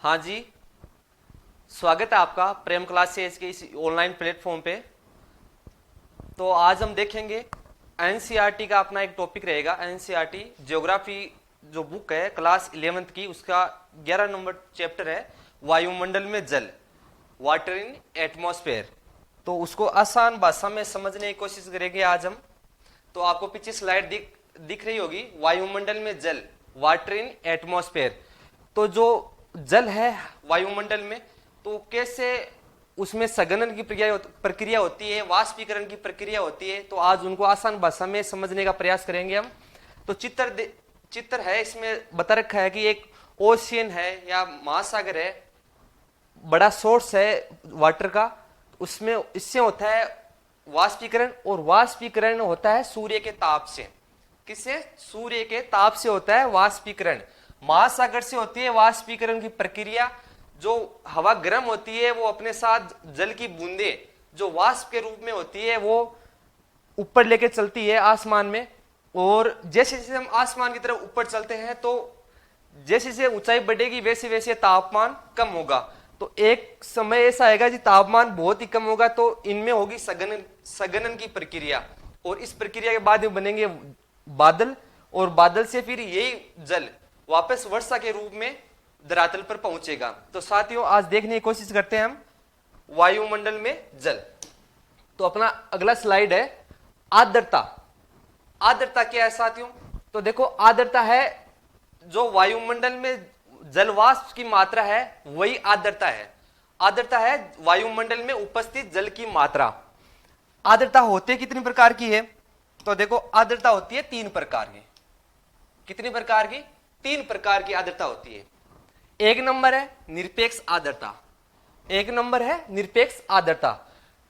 हाँ जी, स्वागत है आपका प्रेम क्लासेस के इस ऑनलाइन प्लेटफॉर्म पे। तो आज हम देखेंगे एनसीईआरटी का अपना एक टॉपिक रहेगा। एनसीईआरटी ज्योग्राफी जो बुक है क्लास 11th की, उसका 11 नंबर चैप्टर है वायुमंडल में जल, वाटर इन एटमॉस्फेयर। तो उसको आसान भाषा में समझने की कोशिश करेंगे आज हम। तो आपको पीछे स्लाइड दिख रही होगी, वायुमंडल में जल, वाटर इन एटमॉस्फेयर। तो जो जल है वायुमंडल में, तो कैसे उसमें सघनन की प्रक्रिया होती है, वाष्पीकरण की प्रक्रिया होती है। तो आज उनको आसान भाषा में समझने का प्रयास करेंगे हम। तो चित्र है, इसमें बता रखा है कि एक ओशियन है या महासागर है, बड़ा सोर्स है वाटर का। उसमें इससे होता है वाष्पीकरण, और वाष्पीकरण होता है सूर्य के ताप से। किससे? सूर्य के ताप से होता है वाष्पीकरण। महासागर से होती है वाष्पीकरण की प्रक्रिया। जो हवा गर्म होती है वो अपने साथ जल की बूंदे जो वाष्प के रूप में होती है वो ऊपर लेके चलती है आसमान में। और जैसे जैसे हम आसमान की तरफ ऊपर चलते हैं तो जैसे जैसे ऊंचाई बढ़ेगी वैसे वैसे तापमान कम होगा। तो एक समय ऐसा आएगा जी तापमान बहुत ही कम होगा, तो इनमें होगी सघनन की प्रक्रिया। और इस प्रक्रिया के बाद बनेंगे बादल, और बादल से फिर यही जल वापस वर्षा के रूप में धरातल पर पहुंचेगा। तो साथियों, आज देखने की कोशिश करते हैं हम वायुमंडल में जल। तो अपना अगला स्लाइड है आर्द्रता। आर्द्रता क्या है साथियों? तो देखो, आर्द्रता है जो वायुमंडल में जलवाष्प की मात्रा है, वही आर्द्रता है। आर्द्रता है वायुमंडल में उपस्थित जल की मात्रा। आर्द्रता होती कितनी प्रकार की है? तो देखो, आर्द्रता होती है 3 प्रकार की। कितनी प्रकार की? 3 प्रकार की आर्द्रता होती है। एक नंबर है निरपेक्ष आर्द्रता। एक नंबर है निरपेक्ष आर्द्रता।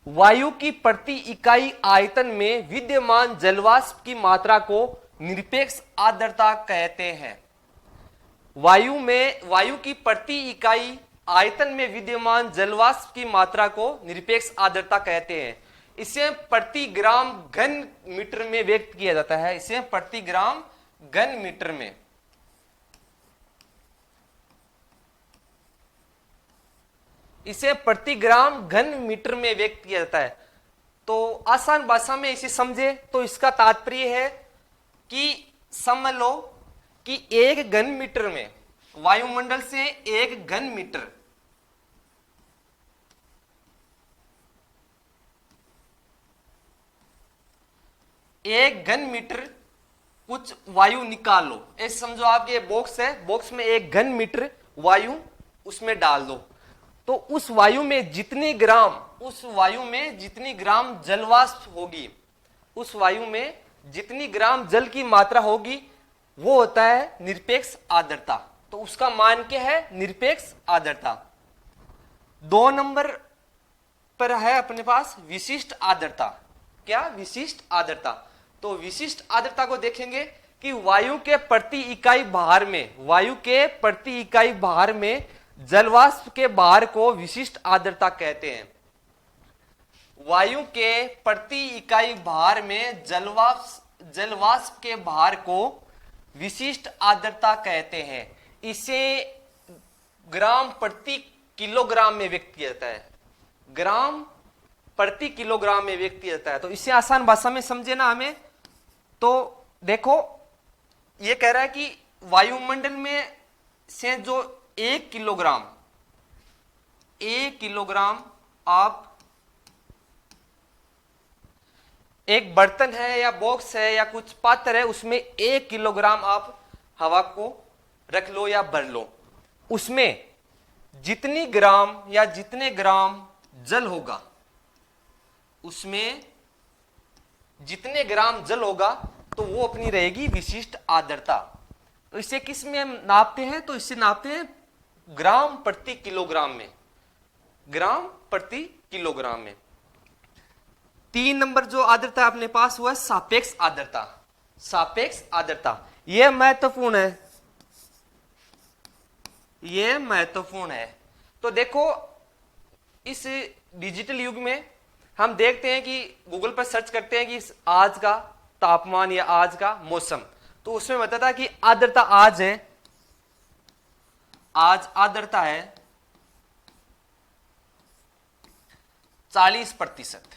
वायु की प्रति इकाई आयतन में विद्यमान जलवाष्प की मात्रा को निरपेक्ष आर्द्रता कहते हैं। वायु की प्रति इकाई आयतन में विद्यमान जलवाष्प की मात्रा को निरपेक्ष आर्द्रता कहते हैं। इसे प्रति ग्राम घन मीटर में व्यक्त किया जाता है। इसे प्रति ग्राम घन मीटर में, इसे प्रति ग्राम घन मीटर में व्यक्त किया जाता है। तो आसान भाषा में इसे समझे तो इसका तात्पर्य है कि समझ लो कि 1 घन मीटर में, वायुमंडल से 1 घन मीटर, एक घन मीटर कुछ वायु निकाल लो। ऐसे समझो आप, ये बॉक्स है, बॉक्स में 1 घन मीटर वायु उसमें डाल दो। तो उस वायु में जितनी ग्राम जलवाष्प होगी, उस वायु में जितनी ग्राम जल की मात्रा होगी, वो होता है निरपेक्ष आर्द्रता। तो उसका मान क्या है? निरपेक्ष आर्द्रता। 2 नंबर पर है अपने पास विशिष्ट आर्द्रता। क्या? विशिष्ट आर्द्रता। तो विशिष्ट आर्द्रता को देखेंगे कि वायु के प्रति इकाई भार में जलवाष्प के भार को विशिष्ट आर्द्रता कहते हैं। वायु के प्रति इकाई भार में जलवाष्प के भार को विशिष्ट आर्द्रता कहते हैं। इसे ग्राम प्रति किलोग्राम में व्यक्त किया जाता है। ग्राम प्रति किलोग्राम में व्यक्त किया जाता है। तो इसे आसान भाषा में समझे ना हमें। तो देखो, यह कह रहा है कि वायुमंडल में से जो 1 किलोग्राम आप, एक बर्तन है या बॉक्स है या कुछ पात्र है, उसमें 1 किलोग्राम आप हवा को रख लो या भर लो। उसमें जितने ग्राम जल होगा, उसमें जितने ग्राम जल होगा, तो वो अपनी रहेगी विशिष्ट आर्द्रता। तो इसे किस में नापते हैं? तो इसे नापते हैं ग्राम प्रति किलोग्राम में। ग्राम प्रति किलोग्राम में। 3 नंबर जो आर्द्रता अपने पास हुआ है सापेक्ष आर्द्रता। सापेक्ष आर्द्रता यह महत्वपूर्ण है, यह महत्वपूर्ण है। तो देखो, इस डिजिटल युग में हम देखते हैं कि गूगल पर सर्च करते हैं कि आज का तापमान या आज का मौसम, तो उसमें बताता है कि आर्द्रता आज है आज आर्द्रता है 40%।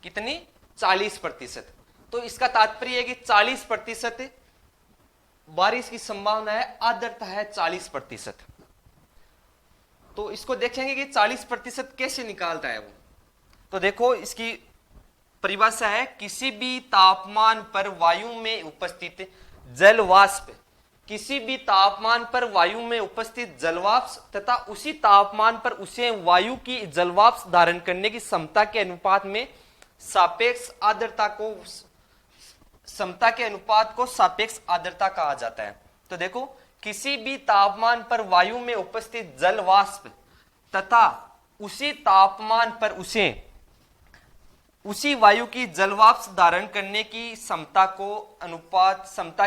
कितनी? 40%। तो इसका तात्पर्य है कि 40% बारिश की संभावना है, आर्द्रता है 40%। तो इसको देखेंगे कि 40% कैसे निकालता है वो। तो देखो इसकी परिभाषा है, किसी भी तापमान पर वायु में उपस्थित जल वाष्प, किसी भी तापमान पर वायु में उपस्थित जलवाष्प तथा उसी तापमान पर उसे वायु की जलवाष्प धारण करने की क्षमता के अनुपात में सापेक्ष आर्द्रता को, क्षमता के अनुपात को सापेक्ष आर्द्रता कहा जाता है। तो देखो, किसी भी तापमान पर वायु में उपस्थित जल वाष्प तथा उसी तापमान पर उसे उसी वायु की जलवाष्प धारण करने की क्षमता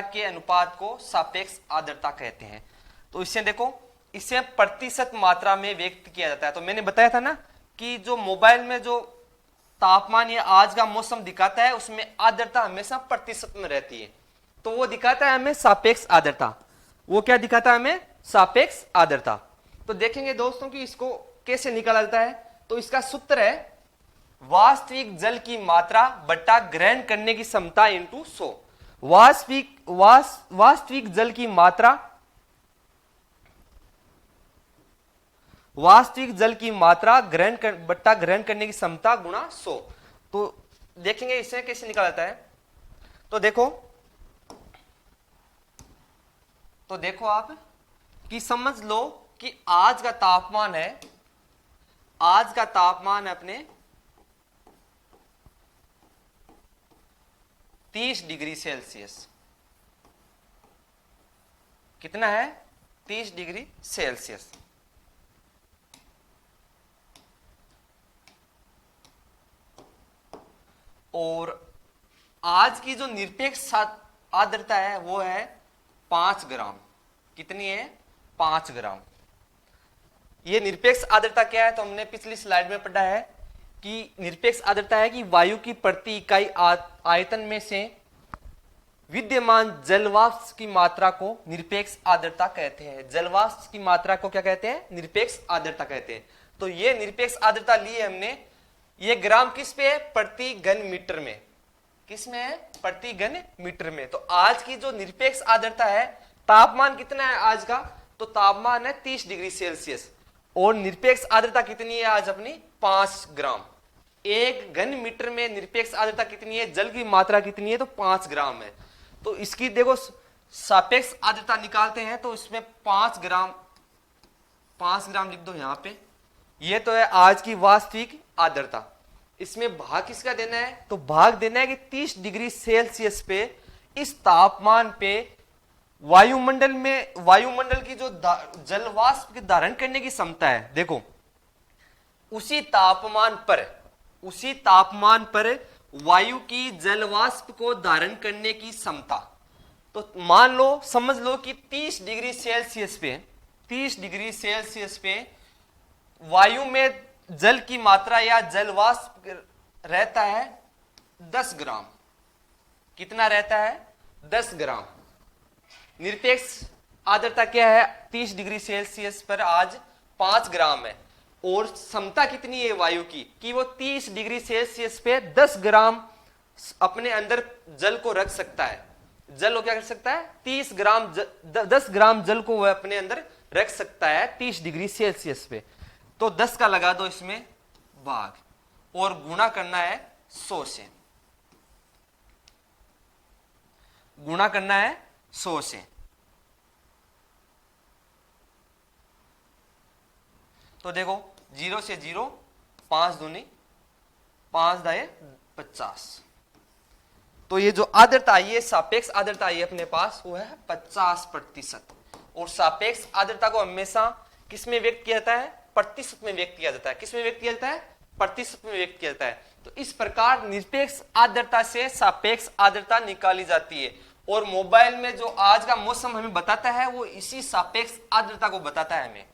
के अनुपात को सापेक्ष आर्द्रता कहते हैं। तो इसे देखो, इसे प्रतिशत मात्रा में व्यक्त किया जाता है। तो मैंने बताया था ना कि जो मोबाइल में जो तापमान या आज का मौसम दिखाता है उसमें आर्द्रता हमेशा प्रतिशत में रहती है। तो वो दिखाता है हमें सापेक्ष आर्द्रता। वो क्या दिखाता है हमें? सापेक्ष आर्द्रता। तो देखेंगे दोस्तों कि इसको कैसे निकाला जाता है। तो इसका सूत्र है वास्तविक जल की मात्रा बटा ग्रहण करने की क्षमता इंटू 100। वास्तविक जल की मात्रा, वास्तविक जल की मात्रा बट्टा ग्रहण करने की क्षमता गुणा 100। तो देखेंगे इसे कैसे निकाला जाता है। तो देखो आप कि समझ लो कि आज का तापमान है, आज का तापमान अपने 30 डिग्री सेल्सियस। कितना है? 30 डिग्री सेल्सियस। और आज की जो निरपेक्ष आर्द्रता है वो है 5 ग्राम। कितनी है? 5 ग्राम। ये निरपेक्ष आर्द्रता क्या है? तो हमने पिछली स्लाइड में पढ़ा है कि निरपेक्ष आर्द्रता है कि वायु की प्रति इकाई आयतन में से विद्यमान जलवाष्प की मात्रा को निरपेक्ष आर्द्रता कहते हैं। जलवाष्प की मात्रा को क्या कहते हैं? निरपेक्ष आर्द्रता कहते हैं। तो ये निरपेक्ष आर्द्रता ली है हमने। ये ग्राम किस पे है? प्रति घन मीटर में। किस में है? प्रति घन मीटर में। तो आज की जो निरपेक्ष आर्द्रता है, तापमान कितना है आज का? तो तापमान है 30 डिग्री सेल्सियस और निरपेक्ष आर्द्रता कितनी है आज अपनी? 5 ग्राम। एक घन मीटर में निरपेक्ष आर्द्रता कितनी है? जल की मात्रा कितनी है? तो 5 ग्राम है। तो इसकी देखो सापेक्ष आर्द्रता निकालते हैं तो इसमें 5 ग्राम लिख दो यहां पे। ये तो है आज की वास्तविक आर्द्रता। इसमें भाग किसका देना है? तो भाग देना है कि 30 डिग्री सेल्सियस पे इस तापमान पे वायुमंडल की जो जलवाष्प के धारण करने की क्षमता है, देखो उसी तापमान पर वायु की जलवाष्प को धारण करने की क्षमता। तो मान लो, समझ लो कि 30 डिग्री सेल्सियस पे वायु में जल की मात्रा या जलवाष्प रहता है 10 ग्राम। कितना रहता है? 10 ग्राम। निरपेक्ष आर्द्रता क्या है? 30 डिग्री सेल्सियस पर आज 5 ग्राम है और क्षमता कितनी है वायु की कि वो 30 डिग्री सेल्सियस पे 10 ग्राम अपने अंदर जल को रख सकता है। जल को क्या कर सकता है? 10 ग्राम जल को वह अपने अंदर रख सकता है 30 डिग्री सेल्सियस पे। तो 10 का लगा दो इसमें भाग और गुणा करना है 100 से। गुणा करना है 100 से। तो देखो 0 से 0, 5 दूनी 5 दाए 50। तो ये जो आर्द्रता आई है, सापेक्ष आर्द्रता आई है अपने पास, वो है 50%। और सापेक्ष आर्द्रता को हमेशा किस में व्यक्त किया जाता है? प्रतिशत में व्यक्त किया जाता है। किस में व्यक्त किया जाता है? प्रतिशत में व्यक्त किया जाता है। तो इस प्रकार निरपेक्ष आर्द्रता से सापेक्ष आर्द्रता निकाली जाती है। और मोबाइल में जो आज का मौसम हमें बताता है वो इसी सापेक्ष आर्द्रता को बताता है हमें।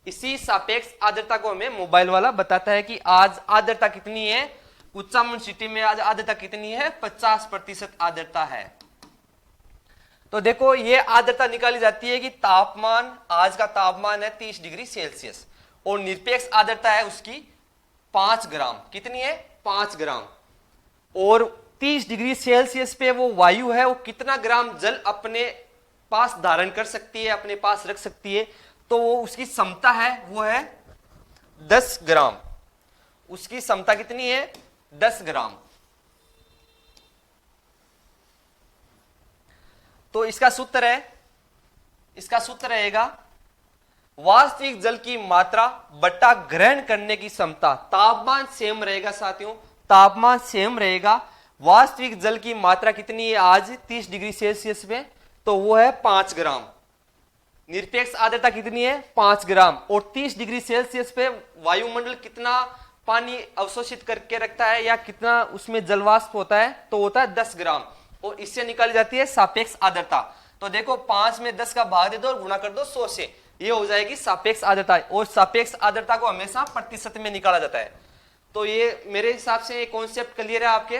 इसी सापेक्ष आर्द्रता को हमें मोबाइल वाला बताता है कि आज आर्द्रता कितनी है। उच्चामन सिटी में आज आर्द्रता कितनी है? 50% आर्द्रता है। तो देखो ये आर्द्रता निकाली जाती है कि तापमान, आज का तापमान है 30 डिग्री सेल्सियस और निरपेक्ष आर्द्रता है उसकी 5 ग्राम। कितनी है? 5 ग्राम। और 30 डिग्री सेल्सियस पे वो वायु है, वो कितना ग्राम जल अपने पास धारण कर सकती है, अपने पास रख सकती है? तो वो उसकी क्षमता है, वो है 10 ग्राम। उसकी क्षमता कितनी है? 10 ग्राम। तो इसका सूत्र है, इसका सूत्र रहेगा वास्तविक जल की मात्रा बटा ग्रहण करने की क्षमता। तापमान सेम रहेगा साथियों, तापमान सेम रहेगा। वास्तविक जल की मात्रा कितनी है आज 30 डिग्री सेल्सियस में? तो वो है 5 ग्राम। निरपेक्ष आर्द्रता कितनी है? 5 ग्राम। और 30 डिग्री सेल्सियस पे वायुमंडल कितना पानी अवशोषित करके रखता है या कितना उसमें जलवाष्प होता है? तो होता है 10 ग्राम। और इससे निकाली जाती है सापेक्ष आर्द्रता। तो देखो 5 में 10 का भाग दे दो और गुणा कर दो 100 से, ये हो जाएगी सापेक्ष आर्द्रता। और सापेक्ष आर्द्रता को हमेशा प्रतिशत में निकाला जाता है। तो ये मेरे हिसाब से ये कॉन्सेप्ट क्लियर है आपके।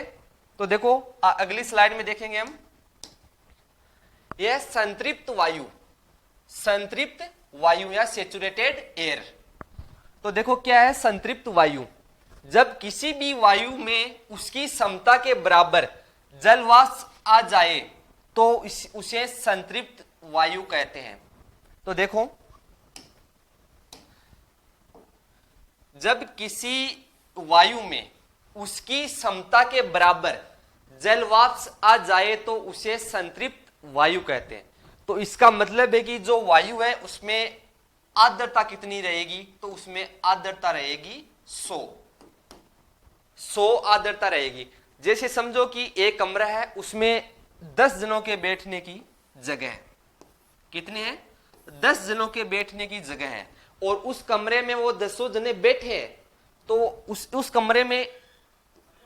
तो देखो अगली स्लाइड में देखेंगे हम, यह संतृप्त वायु, संतृप्त वायु या सैचुरेटेड एयर। तो देखो क्या है संतृप्त वायु? जब किसी भी वायु में उसकी क्षमता के बराबर जलवाष्प आ जाए तो उसे संतृप्त वायु कहते हैं। तो देखो जब किसी वायु में उसकी क्षमता के बराबर जलवाष्प आ जाए तो उसे संतृप्त वायु कहते हैं। तो इसका मतलब है कि जो वायु है उसमें आर्द्रता कितनी रहेगी? तो उसमें आर्द्रता रहेगी 100 आर्द्रता रहेगी। जैसे समझो कि एक कमरा है, उसमें 10 जनों के बैठने की जगह है। कितने हैं? 10 जनों के बैठने की जगह है और उस कमरे में वो 10 जने बैठे हैं, तो उस कमरे में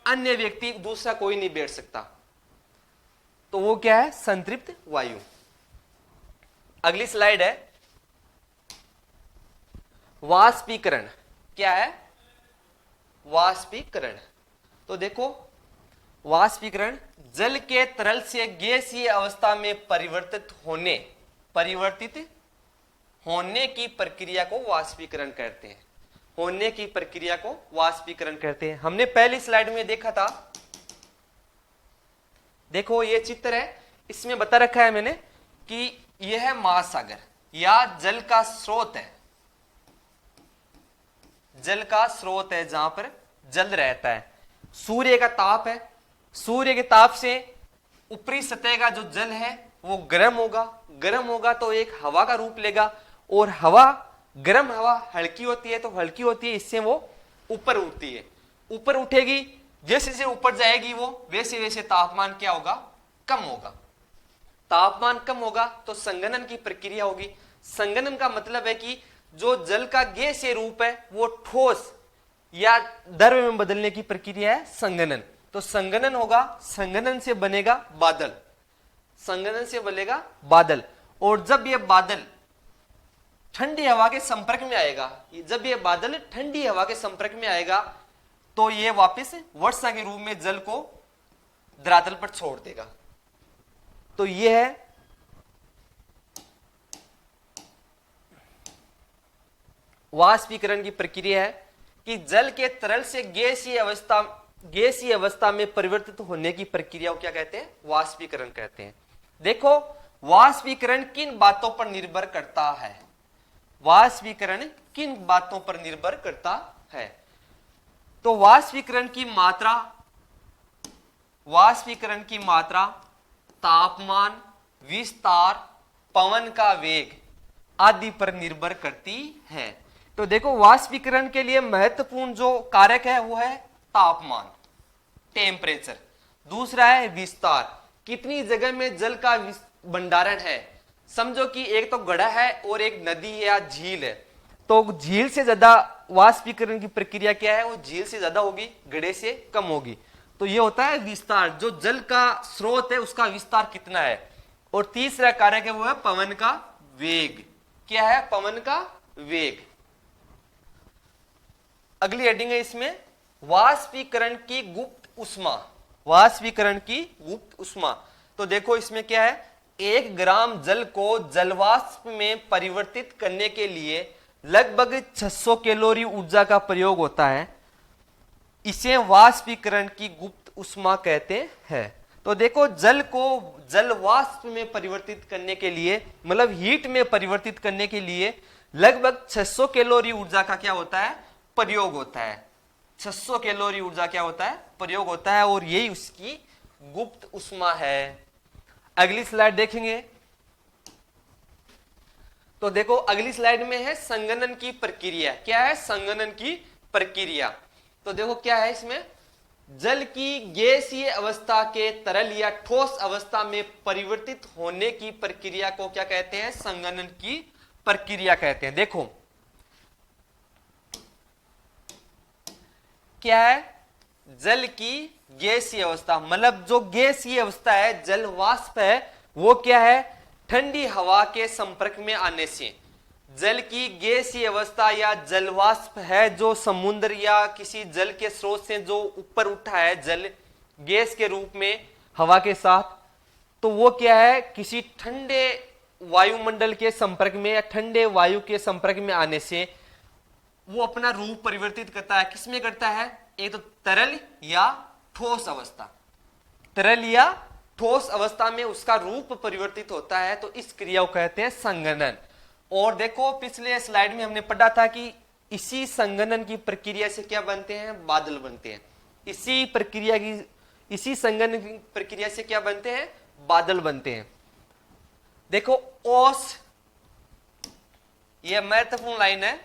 अन्य व्यक्ति दूसरा कोई नहीं बैठ सकता। तो वो क्या है? संतृप्त वायु। अगली स्लाइड है वाष्पीकरण। क्या है? वाष्पीकरण। तो देखो वाष्पीकरण जल के तरल से गैसीय अवस्था में परिवर्तित होने की प्रक्रिया को वाष्पीकरण कहते हैं। होने की प्रक्रिया को वाष्पीकरण कहते हैं। हमने पहली स्लाइड में देखा था, देखो ये चित्र है, इसमें बता रखा है मैंने कि यह है महासागर या जल का स्रोत है, जल का स्रोत है जहां पर जल रहता है। सूर्य का ताप है, सूर्य के ताप से ऊपरी सतह का जो जल है वो गर्म होगा, गर्म होगा तो एक हवा का रूप लेगा और हवा, गर्म हवा हल्की होती है, तो हल्की होती है, इससे वो ऊपर उठती है। ऊपर उठेगी, जैसे जैसे ऊपर जाएगी वो वैसे वैसे तापमान क्या होगा? कम होगा। तापमान कम होगा तो संघनन की प्रक्रिया होगी। संघनन का मतलब है कि जो जल का गैसीय रूप है वो ठोस या द्रव में बदलने की प्रक्रिया है संघनन। तो संघनन होगा, संघनन से बनेगा बादल, संघनन से बनेगा बादल। और जब ये बादल ठंडी हवा के संपर्क में आएगा, जब ये बादल ठंडी हवा के संपर्क में आएगा तो ये वापस वर्षा के रूप में जल को धरातल पर छोड़ देगा। तो ये है वाष्पीकरण की प्रक्रिया है कि जल के तरल से गैसीय अवस्था में परिवर्तित होने की प्रक्रिया को क्या कहते हैं? वाष्पीकरण कहते हैं। देखो वाष्पीकरण किन बातों पर निर्भर करता है? वाष्पीकरण किन बातों पर निर्भर करता है? तो वाष्पीकरण की मात्रा तापमान, विस्तार, पवन का वेग आदि पर निर्भर करती है। तो देखो वाष्पीकरण के लिए महत्वपूर्ण जो कारक है वो है तापमान, टेम्परेचर। दूसरा है विस्तार, कितनी जगह में जल का भंडारण है। समझो कि एक तो गड्ढा है और एक नदी या झील है, तो झील से ज्यादा वाष्पीकरण की प्रक्रिया क्या है? वो झील से ज्यादा होगी, गड्ढे से कम होगी। तो ये होता है विस्तार, जो जल का स्रोत है उसका विस्तार कितना है। और तीसरा कारक है वो है पवन का वेग। क्या है? पवन का वेग। अगली हेडिंग है इसमें वाष्पीकरण की गुप्त उष्मा। वाष्पीकरण की गुप्त उष्मा। तो देखो इसमें क्या है? 1 ग्राम जल को जलवाष्प में परिवर्तित करने के लिए लगभग 600 कैलोरी ऊर्जा का प्रयोग होता है। इसे वाष्पीकरण की गुप्त ऊष्मा कहते हैं। तो देखो, जल को जलवाष्प में परिवर्तित करने के लिए, मतलब हीट में परिवर्तित करने के लिए लगभग 600 कैलोरी ऊर्जा का क्या होता है, प्रयोग होता है। 600 कैलोरी ऊर्जा क्या होता है, प्रयोग होता है, और यही उसकी गुप्त ऊष्मा है। अगली स्लाइड देखेंगे तो देखो, अगली स्लाइड में है संघनन की प्रक्रिया। क्या है संघनन की प्रक्रिया? तो देखो क्या है इसमें, जल की गैसीय अवस्था के तरल या ठोस अवस्था में परिवर्तित होने की प्रक्रिया को क्या कहते हैं, संघनन की प्रक्रिया कहते हैं। देखो क्या है, जल की गैसीय अवस्था, मतलब जो गैसीय अवस्था है, जल वाष्प है, वो क्या है, ठंडी हवा के संपर्क में आने से। जल की गैसीय अवस्था या जलवाष्प है जो समुद्र या किसी जल के स्रोत से जो ऊपर उठा है जल गैस के रूप में हवा के साथ, तो वो क्या है, किसी ठंडे वायुमंडल के संपर्क में या ठंडे वायु के संपर्क में आने से वो अपना रूप परिवर्तित करता है। किसमें करता है, एक तो तरल या ठोस अवस्था, तरल या ठोस अवस्था में उसका रूप परिवर्तित होता है, तो इस क्रिया को कहते हैं संघनन। और देखो पिछले स्लाइड में हमने पढ़ा था कि इसी संघनन की प्रक्रिया से क्या बनते हैं, बादल बनते हैं। इसी संघनन की प्रक्रिया से क्या बनते हैं, बादल बनते हैं। देखो ओस, यह महत्वपूर्ण लाइन है,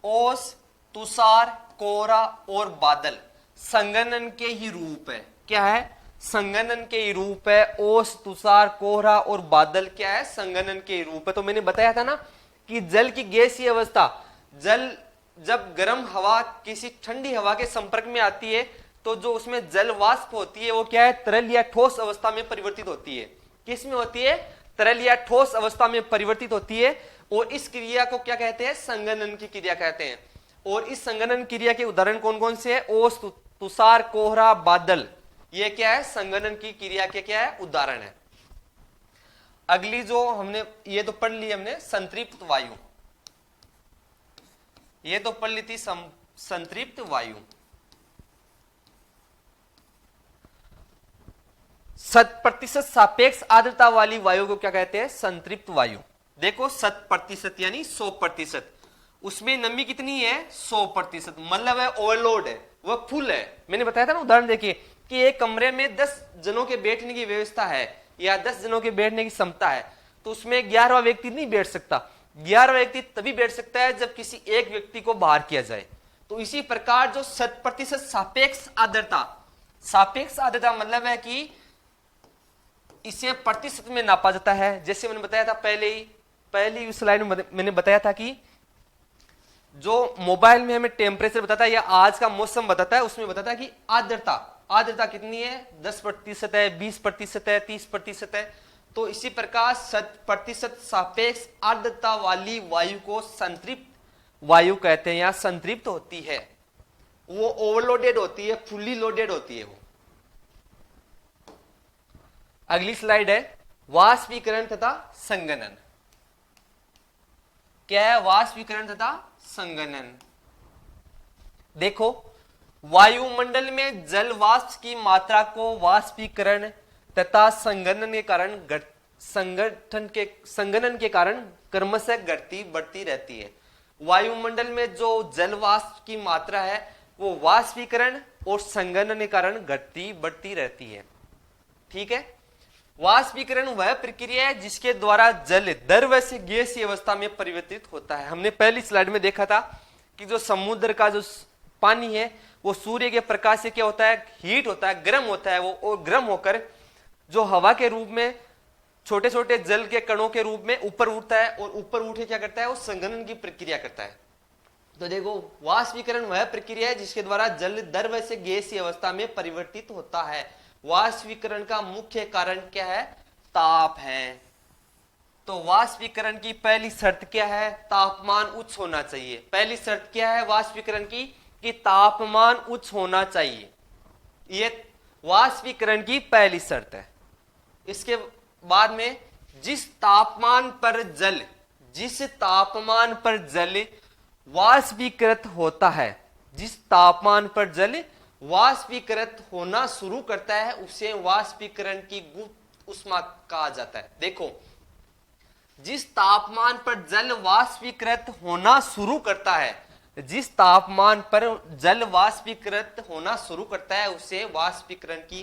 ओस, तुषार, कोहरा और बादल संघनन के ही रूप है। क्या है, संघनन के ही रूप है। ओस, तुषार, कोहरा और बादल क्या है, संघनन के ही रूप है। तो मैंने बताया था ना कि जल की गैसीय अवस्था, जल जब गर्म हवा किसी ठंडी हवा के संपर्क में आती है तो जो उसमें जल वाष्प होती है वो क्या है, तरल या ठोस अवस्था में परिवर्तित होती है। किस में होती है, तरल या ठोस अवस्था में परिवर्तित होती है। और इस क्रिया को क्या कहते हैं, संघनन की क्रिया कहते हैं। और इस संघनन क्रिया के उदाहरण कौन कौन से है, ओस, तुषार, कोहरा, बादल, ये क्या है, संघनन की क्रिया के क्या है, उदाहरण है। अगली जो हमने ये तो पढ़ ली हमने, संतृप्त वायु, ये तो पढ़ ली थी संतृप्त वायु। 100% सापेक्ष आर्द्रता वाली वायु को क्या कहते हैं, संतृप्त वायु। देखो 100% यानी 100%, उसमें नमी कितनी है, 100%, मतलब है ओवरलोड है, वह फुल है। मैंने बताया था ना, उदाहरण देखिए कि एक कमरे में 10 जनों के बैठने की व्यवस्था है या 10 जनों के बैठने की क्षमता है, तो उसमें 11वां व्यक्ति नहीं बैठ सकता। 11वां व्यक्ति तभी बैठ सकता है जब किसी एक व्यक्ति को बाहर किया जाए। तो इसी प्रकार जो 100% सापेक्ष आर्द्रता मतलब है कि इसे प्रतिशत में नापा जाता है। जैसे मैंने बताया था पहली स्लाइड में मैंने बताया था कि जो मोबाइल में हमें टेम्परेचर बताता है या आज का मौसम बताता है, उसमें बताता है कि आर्द्रता कितनी है, 10% है, 20% है, 30% है। तो इसी प्रकार 100% सापेक्ष आर्द्रता वाली वायु को संतृप्त वायु कहते हैं या संतृप्त होती है। वो ओवरलोडेड होती है, फुल्ली लोडेड होती है वो। अगली स्लाइड है वाष्पीकरण तथा संघनन। क्या है वाष्पीकरण तथा संघनन? देखो वायुमंडल में जल वाष्प की मात्रा को वाष्पीकरण तथा संघनन के कारण क्रमशः घटती बढ़ती रहती है। वायुमंडल में जो जल वाष्प की मात्रा है वो वाष्पीकरण और संघनन के कारण घटती बढ़ती रहती है। ठीक है, वाष्पीकरण वह प्रक्रिया है जिसके द्वारा जल द्रव से गैसीय अवस्था में परिवर्तित होता है। हमने पहली स्लाइड में देखा था कि जो समुद्र का जो पानी है वो सूर्य के प्रकाश से क्या होता है, हीट होता है, गर्म होता है वो, और गर्म होकर जो हवा के रूप में छोटे छोटे जल के कणों के रूप में ऊपर उठता है, और ऊपर उठे क्या करता है, वो संघनन की प्रक्रिया करता है। तो देखो वाष्पीकरण वह प्रक्रिया है जिसके द्वारा जल द्रव से गैसीय अवस्था में परिवर्तित होता है। वाष्पीकरण का मुख्य कारण क्या है, ताप है। तो वाष्पीकरण की पहली शर्त क्या है, तापमान उच्च होना चाहिए। पहली शर्त क्या है वाष्पीकरण की, कि तापमान उच्च होना चाहिए। ये वाष्पीकरण की पहली शर्त है। इसके बाद में जिस तापमान पर जल वाष्पीकृत होता है, जिस तापमान पर जल वाष्पीकृत होना शुरू करता है उसे वाष्पीकरण की गुप्त ऊष्मा कहा जाता है। देखो, जिस तापमान पर जल वाष्पीकृत होना शुरू करता है, जिस तापमान पर जल वाष्पीकृत होना शुरू करता है उसे वाष्पीकरण की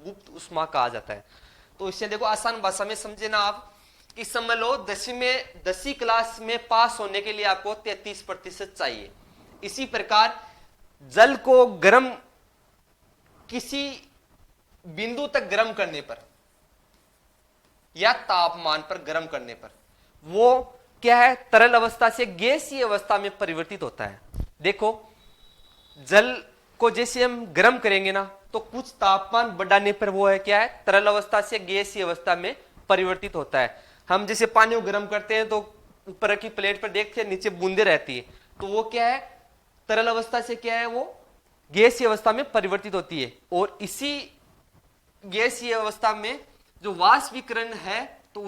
गुप्त ऊष्मा कहा जाता है। तो इसे देखो आसान भाषा में समझे ना आप, कि समझ लो 10वीं क्लास में पास होने के लिए आपको 33% चाहिए। इसी प्रकार जल को गर्म, किसी बिंदु तक गर्म करने पर या तापमान पर गर्म करने पर वो क्या है, तरल अवस्था से गैसीय अवस्था में परिवर्तित होता है। देखो, जल को जैसे हम गर्म करेंगे ना तो कुछ तापमान बढ़ाने पर वो है क्या है, तरल अवस्था से गैसीय अवस्था में परिवर्तित होता है। हम जैसे पानी को गर्म करते हैं तो ऊपर की प्लेट पर देखते हैं नीचे बूंदे रहती है, तो वो क्या है, तरल अवस्था से क्या है, वो गैसीय अवस्था में परिवर्तित होती है। और इसी गैसीय अवस्था में जो वाष्पीकरण है तो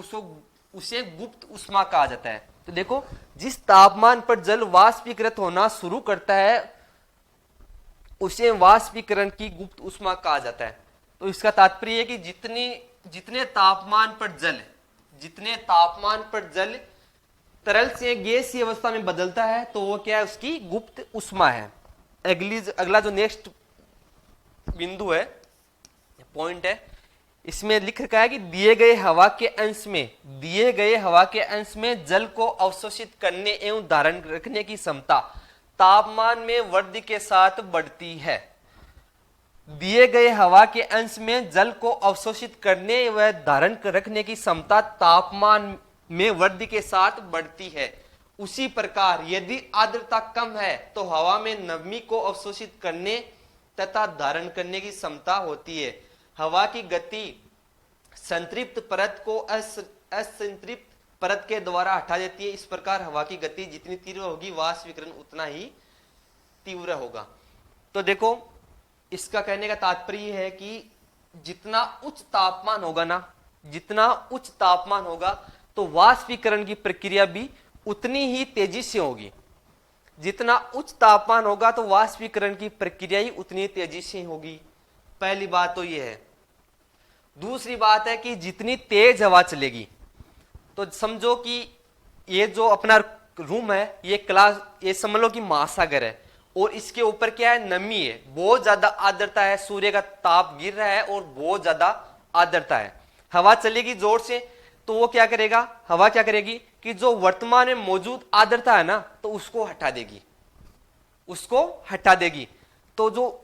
उसे गुप्त ऊष्मा कहा जाता है। तो देखो, जिस तापमान पर जल वाष्पीकृत होना शुरू करता है उसे वाष्पीकरण की गुप्त ऊष्मा कहा जाता है। तो इसका तात्पर्य है कि जितने तापमान पर जल तरल से गैसीय अवस्था में बदलता है तो वो क्या है, उसकी गुप्त ऊष्मा है। अगला जो नेक्स्ट बिंदु है, पॉइंट है, इसमें लिख रखा है कि दिए गए हवा के अंश में जल को अवशोषित करने एवं धारण रखने की क्षमता तापमान में वृद्धि के साथ बढ़ती है। दिए गए हवा के अंश में जल को अवशोषित करने व धारण रखने की क्षमता तापमान में वृद्धि के साथ बढ़ती है। उसी प्रकार यदि आर्द्रता कम है तो हवा में नमी को अवशोषित करने तथा धारण करने की क्षमता होती है। हवा की गति संतृप्त परत को असंतृप्त परत के द्वारा हटा देती है। इस प्रकार हवा की गति जितनी तीव्र होगी वाष्पीकरण उतना ही तीव्र होगा। तो देखो, इसका कहने का तात्पर्य है कि जितना उच्च तापमान होगा तो वाष्पीकरण की प्रक्रिया भी उतनी ही तेजी से होगी। जितना उच्च तापमान होगा तो वाष्पीकरण की प्रक्रिया ही उतनी तेजी से होगी। पहली बात तो यह है। दूसरी बात है कि जितनी तेज हवा चलेगी, तो समझो कि ये जो अपना रूम है, ये समझ लो कि महासागर है और इसके ऊपर क्या है, नमी है, बहुत ज्यादा आर्द्रता है, सूर्य का ताप गिर रहा है और बहुत ज्यादा आर्द्रता है। हवा चलेगी जोर से तो वो क्या करेगा, हवा क्या करेगी कि जो वर्तमान में मौजूद आर्द्रता है ना तो उसको हटा देगी। तो जो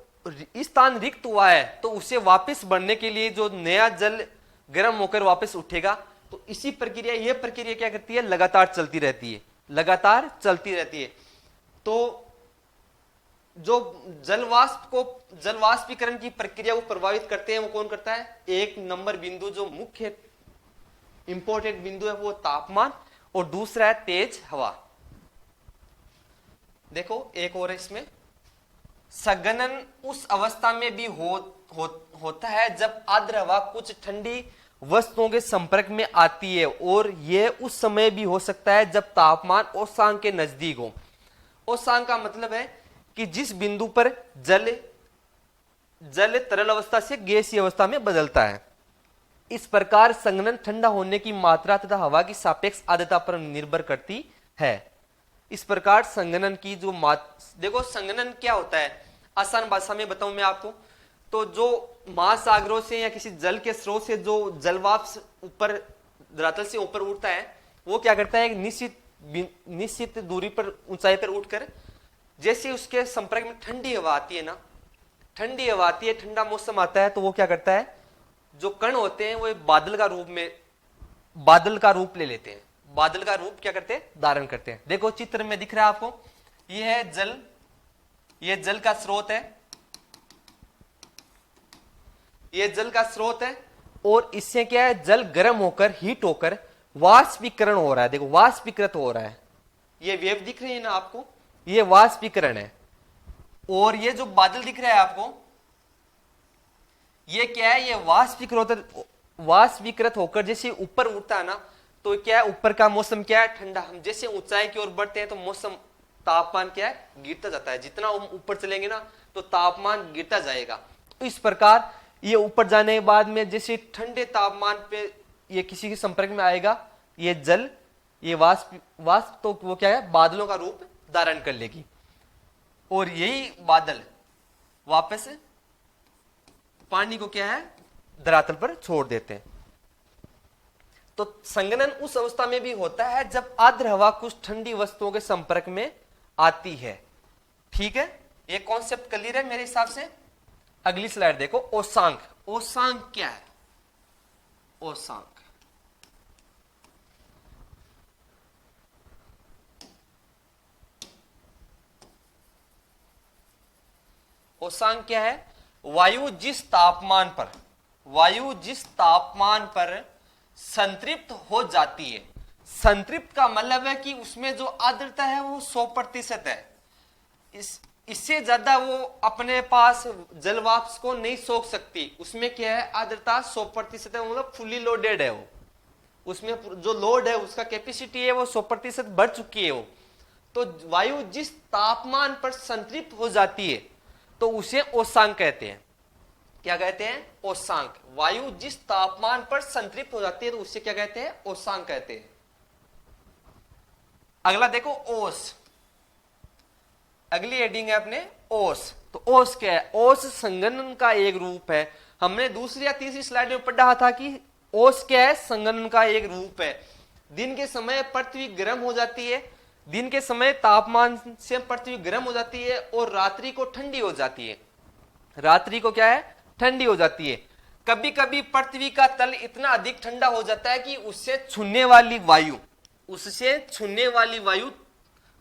स्थान रिक्त हुआ है तो उसे वापस बढ़ने के लिए जो नया जल गर्म होकर वापस उठेगा। तो इसी प्रक्रिया, यह प्रक्रिया क्या करती है, लगातार चलती रहती है। तो जो जलवाष्पीकरण की प्रक्रिया को प्रभावित करते हैं वो कौन करता है, एक नंबर बिंदु जो मुख्य इंपॉर्टेंट बिंदु है वो तापमान, और दूसरा है तेज हवा। देखो एक और है इसमें, संघनन उस अवस्था में भी होता है जब आर्द्र हवा कुछ ठंडी वस्तुओं के संपर्क में आती है, और यह उस समय भी हो सकता है जब तापमान औष्णांक के नजदीक हो। औष्णांक का मतलब है कि जिस बिंदु पर जल तरल अवस्था से गैसीय अवस्था में बदलता है। इस प्रकार संघनन ठंडा होने की मात्रा तथा हवा की सापेक्ष आर्द्रता पर निर्भर करती है। इस प्रकार संघनन की जो देखो, संघनन क्या होता है, आसान भाषा में बताऊं मैं आपको, तो जो महासागरों से या किसी जल के स्रोत से जो जलवाष्प ऊपर धरातल से ऊपर उठता है वो क्या करता है, एक निश्चित दूरी पर, ऊंचाई पर उठकर जैसे उसके संपर्क में ठंडी हवा आती है, ठंडा मौसम आता है, तो वो क्या करता है, जो कण होते हैं वो बादल का रूप ले लेते हैं। बादल का रूप क्या करते हैं, धारण करते हैं। देखो चित्र में दिख रहा है आपको, ये है जल, ये जल का स्रोत है, और इससे क्या है, जल गर्म होकर, हीट होकर वाष्पीकरण हो रहा है। देखो वाष्पीकृत हो रहा है, ये वेव दिख रही है ना आपको, ये वाष्पीकरण है। और ये जो बादल दिख रहा है आपको, ये क्या है, ये वाष्पीकृत होकर जैसे ऊपर उठता है ना, तो क्या है, ऊपर का मौसम क्या है, ठंडा। हम जैसे ऊंचाई की ओर बढ़ते हैं तो मौसम तापमान क्या है, गिरता जाता है। जितना ऊपर चलेंगे ना तो तापमान गिरता जाएगा। तो इस प्रकार ये ऊपर जाने के बाद में जैसे ठंडे तापमान पे ये किसी के संपर्क में आएगा, ये जल, ये वाष्प तो वो क्या है, बादलों का रूप धारण कर लेगी और यही बादल वापस पानी को क्या है, धरातल पर छोड़ देते हैं। तो संघनन उस अवस्था में भी होता है जब आर्द्र हवा कुछ ठंडी वस्तुओं के संपर्क में आती है। ठीक है, ये कॉन्सेप्ट क्लियर है मेरे हिसाब से। अगली स्लाइड देखो, ओसांक। ओसांक क्या है? ओसांक ओसांक क्या है? वायु जिस तापमान पर संतृप्त हो जाती है। संतृप्त का मतलब है कि उसमें जो आर्द्रता है वो 100% है। इससे ज्यादा वो अपने पास जल वाष्प को नहीं सोख सकती। उसमें क्या है, आर्द्रता 100% है, मतलब फुली लोडेड है वो। उसमें जो लोड है, उसका कैपेसिटी है वो 100% बढ़ चुकी है वो। तो वायु जिस तापमान पर संतृप्त हो जाती है तो उसे ओसांक कहते हैं। क्या कहते हैं? ओसांक। वायु जिस तापमान पर संतृप्त हो जाती है तो उसे क्या कहते हैं? ओसांक कहते हैं। अगला देखो, ओस। अगली हेडिंग है अपने ओस। तो ओस क्या है? ओस संघनन का एक रूप है। हमने दूसरी या तीसरी स्लाइड में पढ़ा था कि ओस क्या है? संघनन का एक रूप है। दिन के समय पृथ्वी गर्म हो जाती है, दिन के समय तापमान से पृथ्वी गर्म हो जाती है और रात्रि को ठंडी हो जाती है। रात्रि को क्या है? ठंडी हो जाती है। कभी कभी पृथ्वी का तल इतना अधिक ठंडा हो जाता है कि उससे छूने वाली वायु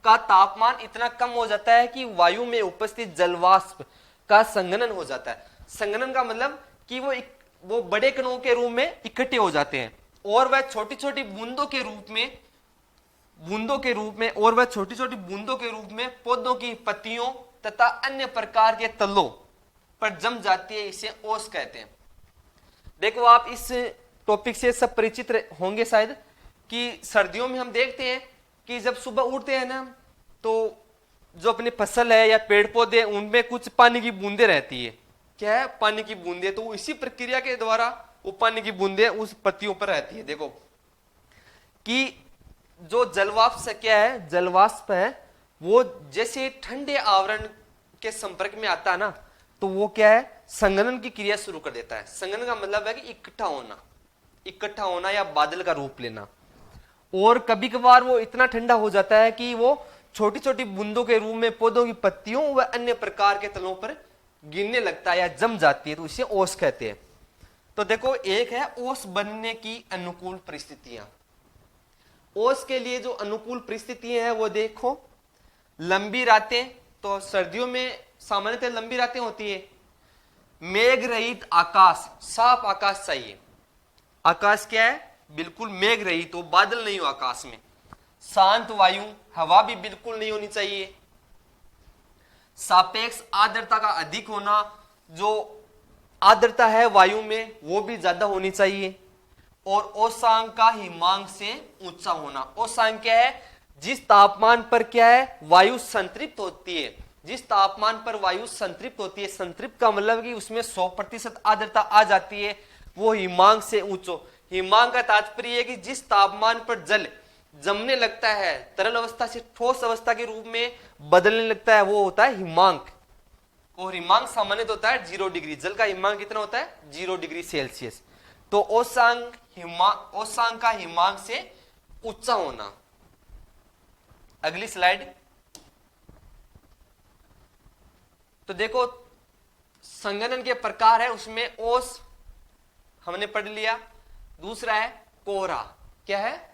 का तापमान इतना कम हो जाता है कि वायु में उपस्थित जलवाष्प का संघनन हो जाता है। संघनन का मतलब कि वो बड़े कणों के रूप में इकट्ठे हो जाते हैं और वह छोटी छोटी बूंदों के रूप में पौधों की पत्तियों तथा अन्य प्रकार के तलों पर जम जाती है। इसे ओस कहते हैं। देखो, आप इस टॉपिक से सब परिचित होंगे शायद कि सर्दियों में हम देखते हैं कि जब सुबह उठते हैं ना, तो जो अपनी फसल है या पेड़ पौधे, उनमें कुछ पानी की बूंदे रहती है। क्या है? पानी की बूंदे। तो इसी प्रक्रिया के द्वारा वो पानी की बूंदे उस पत्तियों पर रहती है। देखो कि जो जलवाष्प क्या है, जलवाष्प है, वो जैसे ठंडे आवरण के संपर्क में आता है ना, तो वो क्या है? संघनन की क्रिया शुरू कर देता है। संघनन का मतलब है कि इकट्ठा होना या बादल का रूप लेना। और कभी कभार वो इतना ठंडा हो जाता है कि वो छोटी छोटी बूंदों के रूप में पौधों की पत्तियों व अन्य प्रकार के तलों पर गिरने लगता है या जम जाती है, तो इसे ओस कहते हैं। तो देखो, एक है ओस बनने की अनुकूल परिस्थितियां। ओस के लिए जो अनुकूल परिस्थितियां हैं वो देखो, लंबी रातें। तो सर्दियों में सामान्यतः लंबी रातें होती है। मेघ रहित आकाश, साफ आकाश चाहिए। आकाश क्या है? बिल्कुल मेघ रहित हो, बादल नहीं हो आकाश में। शांत वायु, हवा भी बिल्कुल नहीं होनी चाहिए। सापेक्ष आर्द्रता का अधिक होना, जो आर्द्रता है वायु में वो भी ज्यादा होनी चाहिए। और ओसांक का हिमांक से ऊंचा होना। ओसांक क्या है? जिस तापमान पर क्या है? वायु संतृप्त होती है। जिस तापमान पर वायु संतृप्त होती है, संतृप्त का मतलब कि उसमें 100% आर्द्रता आ जाती है, वो हिमांक से ऊंचो। हिमांक का तात्पर्य है कि जिस तापमान पर जल जमने लगता है, तरल अवस्था से ठोस अवस्था के रूप में बदलने लगता है, वो होता है हिमांक। और हिमांक सामान्य होता है 0 डिग्री। जल का हिमांक कितना होता है? 0 डिग्री सेल्सियस। तो ओसांक का हिमांक से उच्चा होना। अगली स्लाइड। तो देखो, संघनन के प्रकार है, उसमें ओस हमने पढ़ लिया। दूसरा है कोहरा। क्या है?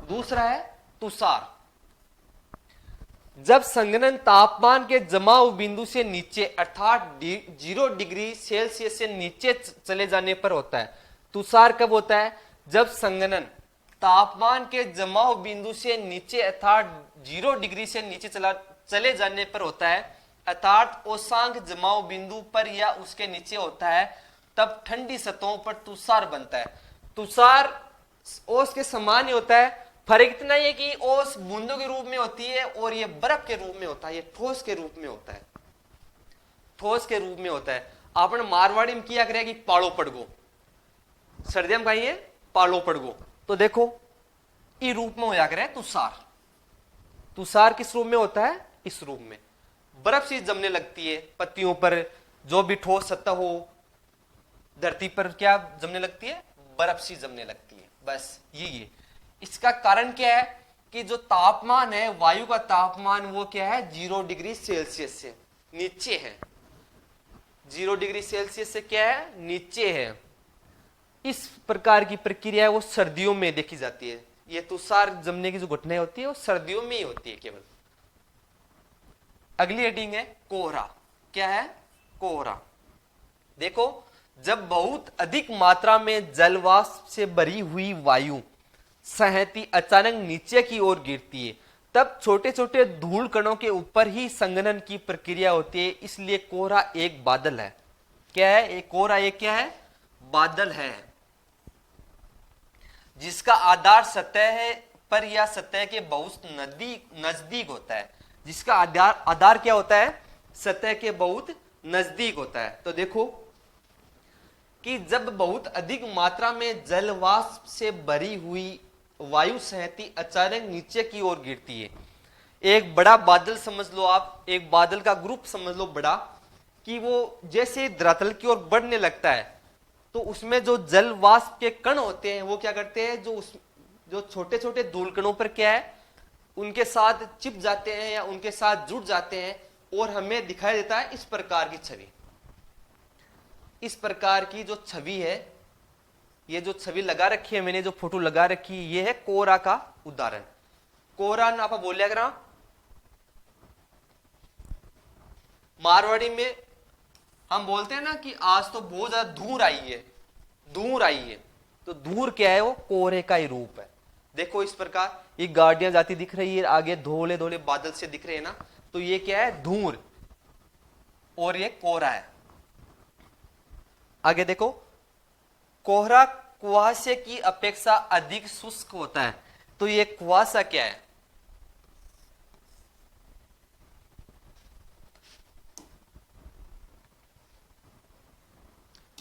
दूसरा है तुषार। जब संघनन तापमान के जमाव बिंदु से नीचे अर्थात 0 डिग्री सेल्सियस से नीचे चले जाने पर होता है। तुषार कब होता है? जब संघनन तापमान के जमाव बिंदु से नीचे अर्थात 0 डिग्री से नीचे चले जाने पर होता है, अर्थात ओसांक जमाव बिंदु पर या उसके नीचे होता है, तब ठंडी सतहों पर तुषार बनता है। तुषार ओस के समान ही होता है, फर्क इतना ही है कि ओस बूंदों के रूप में होती है और ये बर्फ के रूप में होता है, ये ठोस के रूप में होता है, ठोस के रूप में होता है। आपने मारवाड़ी में किया करेगा कि पाड़ो पड़गो, सर्दियों में कहिए पाड़ो पड़गो, तो देखो ई रूप में होया करे तुषार। तुषार किस रूप में होता है? इस रूप में। बर्फ सी जमने लगती है पत्तियों पर, जो भी ठोस सतह हो धरती पर क्या जमने लगती है? बर्फ सी जमने लगती है, बस यही है। इसका कारण क्या है कि जो तापमान है, वायु का तापमान, वो क्या है? 0 डिग्री सेल्सियस से नीचे है। 0 डिग्री सेल्सियस से क्या है? नीचे है। इस प्रकार की प्रक्रिया है वो सर्दियों में देखी जाती है। ये तुषार जमने की जो घटनाएं होती है वो सर्दियों में ही होती है केवल। अगली हेडिंग है कोहरा। क्या है? कोहरा। देखो, जब बहुत अधिक मात्रा में जलवाष्प से भरी हुई वायु सहती अचानक नीचे की ओर गिरती है, तब छोटे छोटे धूल कणों के ऊपर ही संघनन की प्रक्रिया होती है, इसलिए कोहरा एक बादल है। क्या है? एक कोहरा एक क्या है? बादल है, जिसका आधार सतह पर या सतह के बहुत नजदीक होता है। जिसका आधार क्या होता है? सतह के बहुत नजदीक होता है। तो देखो कि जब बहुत अधिक मात्रा में जलवाष्प से भरी हुई वायु सहती अचानक नीचे की ओर गिरती है, एक बड़ा बादल समझ लो आप, एक बादल का ग्रुप समझ लो बड़ा, कि वो जैसे धरातल की ओर बढ़ने लगता है तो उसमें जो जल वाष्प के कण होते हैं वो क्या करते हैं? जो छोटे छोटे धूल कणों पर क्या है? उनके साथ चिप जाते हैं या उनके साथ जुड़ जाते हैं और हमें दिखाई देता है इस प्रकार की छवि। इस प्रकार की जो छवि है, ये जो छवि लगा रखी है मैंने, जो फोटो लगा रखी है, ये है कोहरा का उदाहरण। कोहरा ना आप बोलिया करा मारवाड़ी में हम बोलते हैं ना कि आज तो बहुत ज्यादा धूर आई है, धूर आई है। तो धूर क्या है? वो कोहरे का ही रूप है। देखो इस प्रकार ये गाड़ियां जाती दिख रही है, आगे धोले धोले बादल से दिख रहे हैं ना, तो ये क्या है? धूर, और ये कोहरा है। आगे देखो, कोहरा कुहासे की अपेक्षा अधिक शुष्क होता है। तो ये कुहासा क्या है?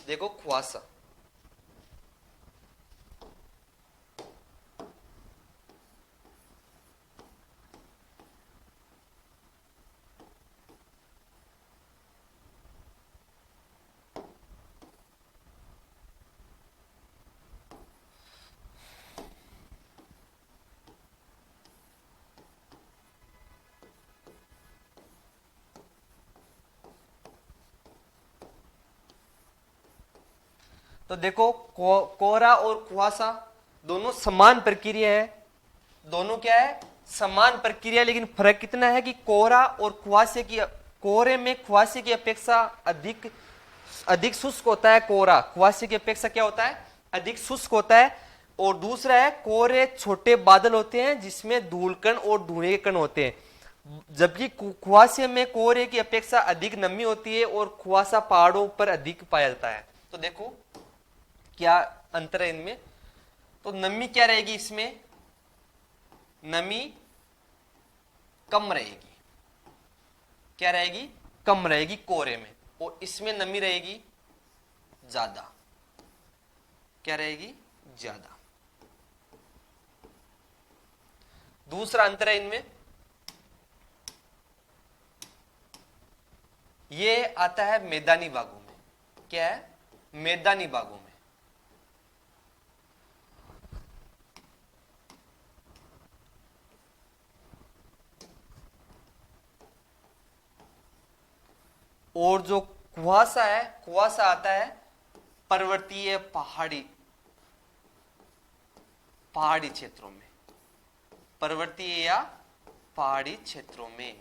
देखो कुहासा, तो देखो कोहरा और कुहासा दोनों समान प्रक्रिया है। दोनों क्या है? समान प्रक्रिया, लेकिन फर्क कितना है कि कोहरा और कुहासे की, कोहरे में कुहासे की अपेक्षा अधिक शुष्क होता है। कोहरा कुहासे की अपेक्षा क्या होता है? अधिक शुष्क होता है। और दूसरा है, कोहरे छोटे बादल होते हैं जिसमें धूलकण और धुएं के कण होते हैं, जबकि कुहासे में कोहरे की अपेक्षा अधिक नमी होती है और कुहासा पहाड़ों पर अधिक पाया जाता है। तो देखो क्या अंतर है इनमें। तो नमी क्या रहेगी? इसमें नमी कम रहेगी। क्या रहेगी? कम रहेगी कोहरे में, और इसमें नमी रहेगी ज्यादा। क्या रहेगी? ज्यादा। दूसरा अंतर है इनमें, ये आता है मैदानी भागों में। क्या है? मैदानी भागों में। और जो कुहासा है, कुहासा आता है पर्वतीय पहाड़ी क्षेत्रों में, पर्वतीय या पहाड़ी क्षेत्रों में,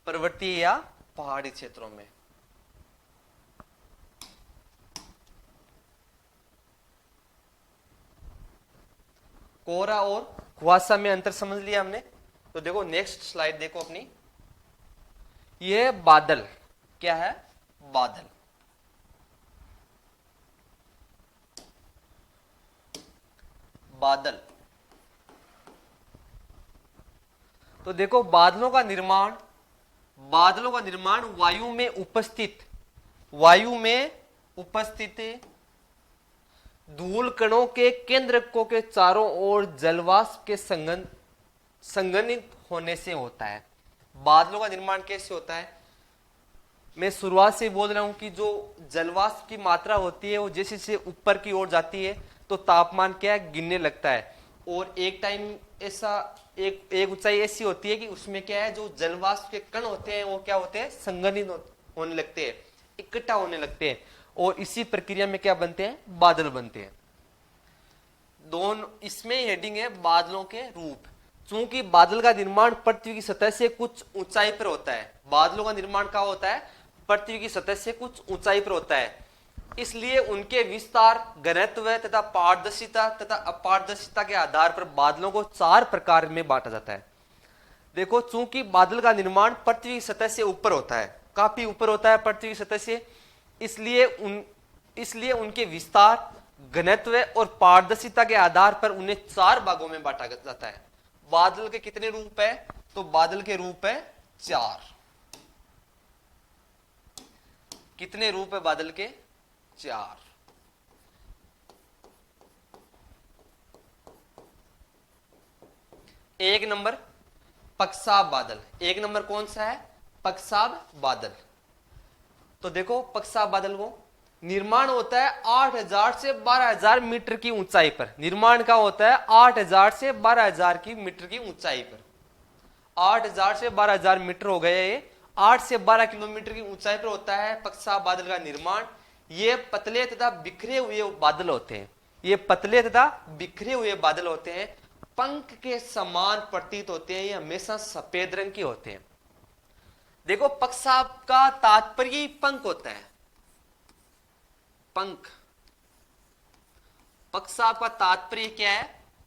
पर्वतीय या पहाड़ी क्षेत्रों में। कोहरा और कुहासा में अंतर समझ लिया हमने। तो देखो नेक्स्ट स्लाइड देखो अपनी, ये बादल, क्या है? बादल। बादल। तो देखो बादलों का निर्माण वायु में उपस्थित धूल कणों के केंद्रकों के चारों ओर जलवाष्प के संघनित होने से होता है। बादलों का निर्माण कैसे होता है? मैं शुरुआत से बोल रहा हूं कि जो जलवाष्प की मात्रा होती है वो जैसे जैसे ऊपर की ओर जाती है तो तापमान क्या है? गिरने लगता है। और एक टाइम ऐसा एक ऊंचाई ऐसी होती है कि उसमें क्या है, जो जलवाष्प के कण होते हैं वो क्या होते हैं? संघनित होने लगते हैं, इकट्ठा होने लगते हैं, और इसी प्रक्रिया में क्या बनते हैं? बादल बनते हैं। दोनों इसमें हेडिंग है बादलों के रूप। चूंकि बादल का निर्माण पृथ्वी की सतह से कुछ ऊंचाई पर होता है, बादलों का निर्माण कहाँ होता है? पृथ्वी की सतह से कुछ ऊंचाई पर होता है, इसलिए उनके विस्तार, घनत्व तथा पारदर्शिता तथा अपारदर्शिता के आधार पर बादलों को 4 प्रकार में बांटा जाता है। देखो चूंकि बादल का निर्माण पृथ्वी की सतह से ऊपर होता है, काफी ऊपर होता है पृथ्वी की सतह से, इसलिए उनके विस्तार, घनत्व और पारदर्शिता के आधार पर उन्हें 4 भागों में बांटा जाता है। बादल के कितने रूप है? तो बादल के रूप है 4। कितने रूप है बादल के? 4। एक नंबर पक्षाभ बादल। एक नंबर कौन सा है? पक्षाभ बादल। तो देखो पक्षाभ बादल को निर्माण होता है 8000 से 12000 मीटर की ऊंचाई पर। निर्माण का होता है 8000 से 12000 की मीटर की ऊंचाई पर। 8000 से 12000 मीटर हो गए, 8 से 12 किलोमीटर की ऊंचाई पर होता है पक्षाभ बादल का निर्माण। ये पतले तथा बिखरे हुए बादल होते हैं। ये पतले तथा बिखरे हुए बादल होते हैं, पंख के समान प्रतीत होते हैं, ये हमेशा सफेद रंग के होते हैं। देखो पक्षाभ का तात्पर्य पंख होता है। पंख, पक्षाभ का तात्पर्य क्या है?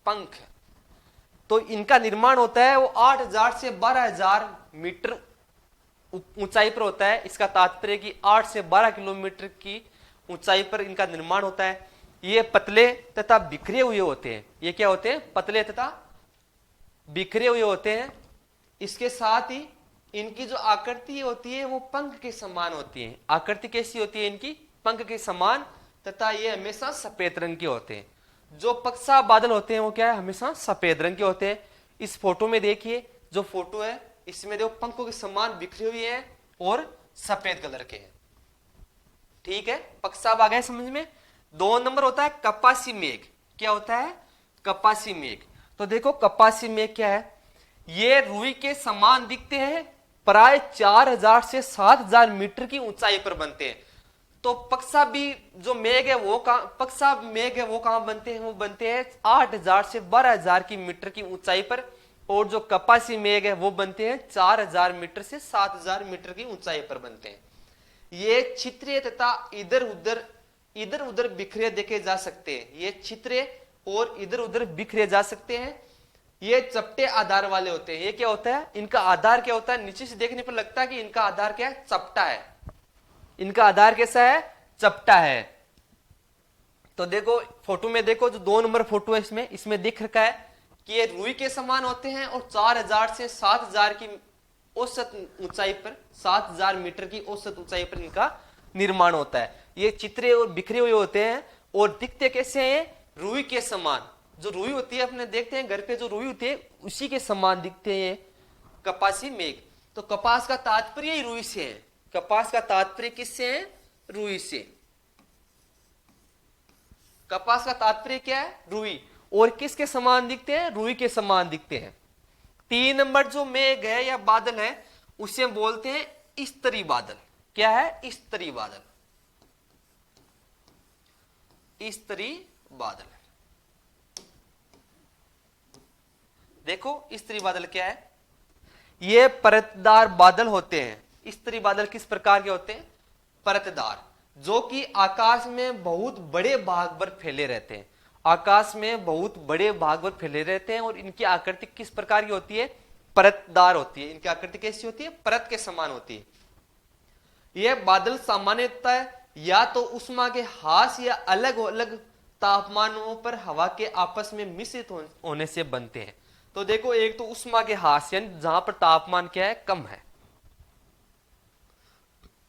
पंख। तो इनका निर्माण होता है वो 8000 से 12000 मीटर ऊंचाई पर होता है। इसका तात्पर्य कि 8 से 12 किलोमीटर की ऊंचाई पर इनका निर्माण होता है। ये पतले तथा बिखरे हुए होते हैं। ये क्या होते हैं? पतले तथा बिखरे हुए होते हैं। इसके साथ ही इनकी जो आकृति होती है वो पंख के समान होती है। आकृति कैसी होती है इनकी? पंख के समान, तथा ये हमेशा सफेद रंग के होते हैं। जो पक्षाभ बादल होते हैं वो क्या है? हमेशा सफेद रंग के होते हैं। इस फोटो में देखिए, जो फोटो है इसमें देखो पंखों के समान बिखरे हुए हैं और सफेद कलर के हैं। ठीक है, पक्षाभ आ गए समझ में। 2 नंबर होता है कपासी मेघ। क्या होता है? कपासी मेघ। तो देखो कपासी मेघ क्या है? ये रुई के समान दिखते हैं, प्राय 4000 से 7000 मीटर की ऊंचाई पर बनते हैं। तो पक्षाभी जो मेघ है वो पक्षाभ मेघ है वो कहां बनते हैं? वो बनते हैं 8000 से 12000 की मीटर की ऊंचाई पर। और जो कपासी मेघ है वो बनते हैं 4000 मीटर से 7000 मीटर की ऊंचाई पर बनते हैं। ये छितरे तथा इधर उधर बिखरे देखे जा सकते हैं। ये छितरे और इधर उधर बिखरे जा सकते हैं। ये चपटे आधार वाले होते हैं। ये क्या होता है? इनका आधार क्या होता है? नीचे से देखने पर लगता है कि इनका आधार क्या है? चपटा है। इनका आधार कैसा है? चपटा है। तो देखो फोटो में देखो, जो 2 नंबर फोटो है इसमें दिख रखा है कि ये रुई के समान होते हैं और 4000 से 7000 की औसत ऊंचाई पर, 7000 मीटर की औसत ऊंचाई पर इनका निर्माण होता है। ये चित्रे और बिखरे हुए होते हैं और दिखते कैसे हैं? रुई के समान। जो रुई होती है अपने देखते हैं घर पे, जो रुई होती है उसी के समान दिखते हैं कपासी मेघ। तो कपास का तात्पर्य ही रुई से है। कपास का तात्पर्य किससे है? रुई से। कपास का तात्पर्य क्या है? रुई। और किसके समान दिखते हैं? रुई के समान दिखते हैं। 3 नंबर जो मेघ है या बादल है उसे बोलते हैं स्तरी बादल। क्या है? स्तरी बादल। स्तरी बादल। देखो स्तरी बादल क्या है? ये परतदार बादल होते हैं। स्तरी बादल किस प्रकार के होते हैं? परतदार, जो कि आकाश में बहुत बड़े भाग पर फैले रहते हैं। आकाश में बहुत बड़े भाग पर फैले रहते हैं और इनकी आकृति किस प्रकार की होती है? परतदार होती है। इनकी आकृति कैसी होती है? परत के समान होती है। यह बादल सामान्यतः या तो उष्मा के हास या अलग अलग तापमानों पर हवा के आपस में मिश्रित होने से बनते हैं। तो देखो, एक तो उष्मा के हास यानी जहां पर तापमान क्या है, कम है,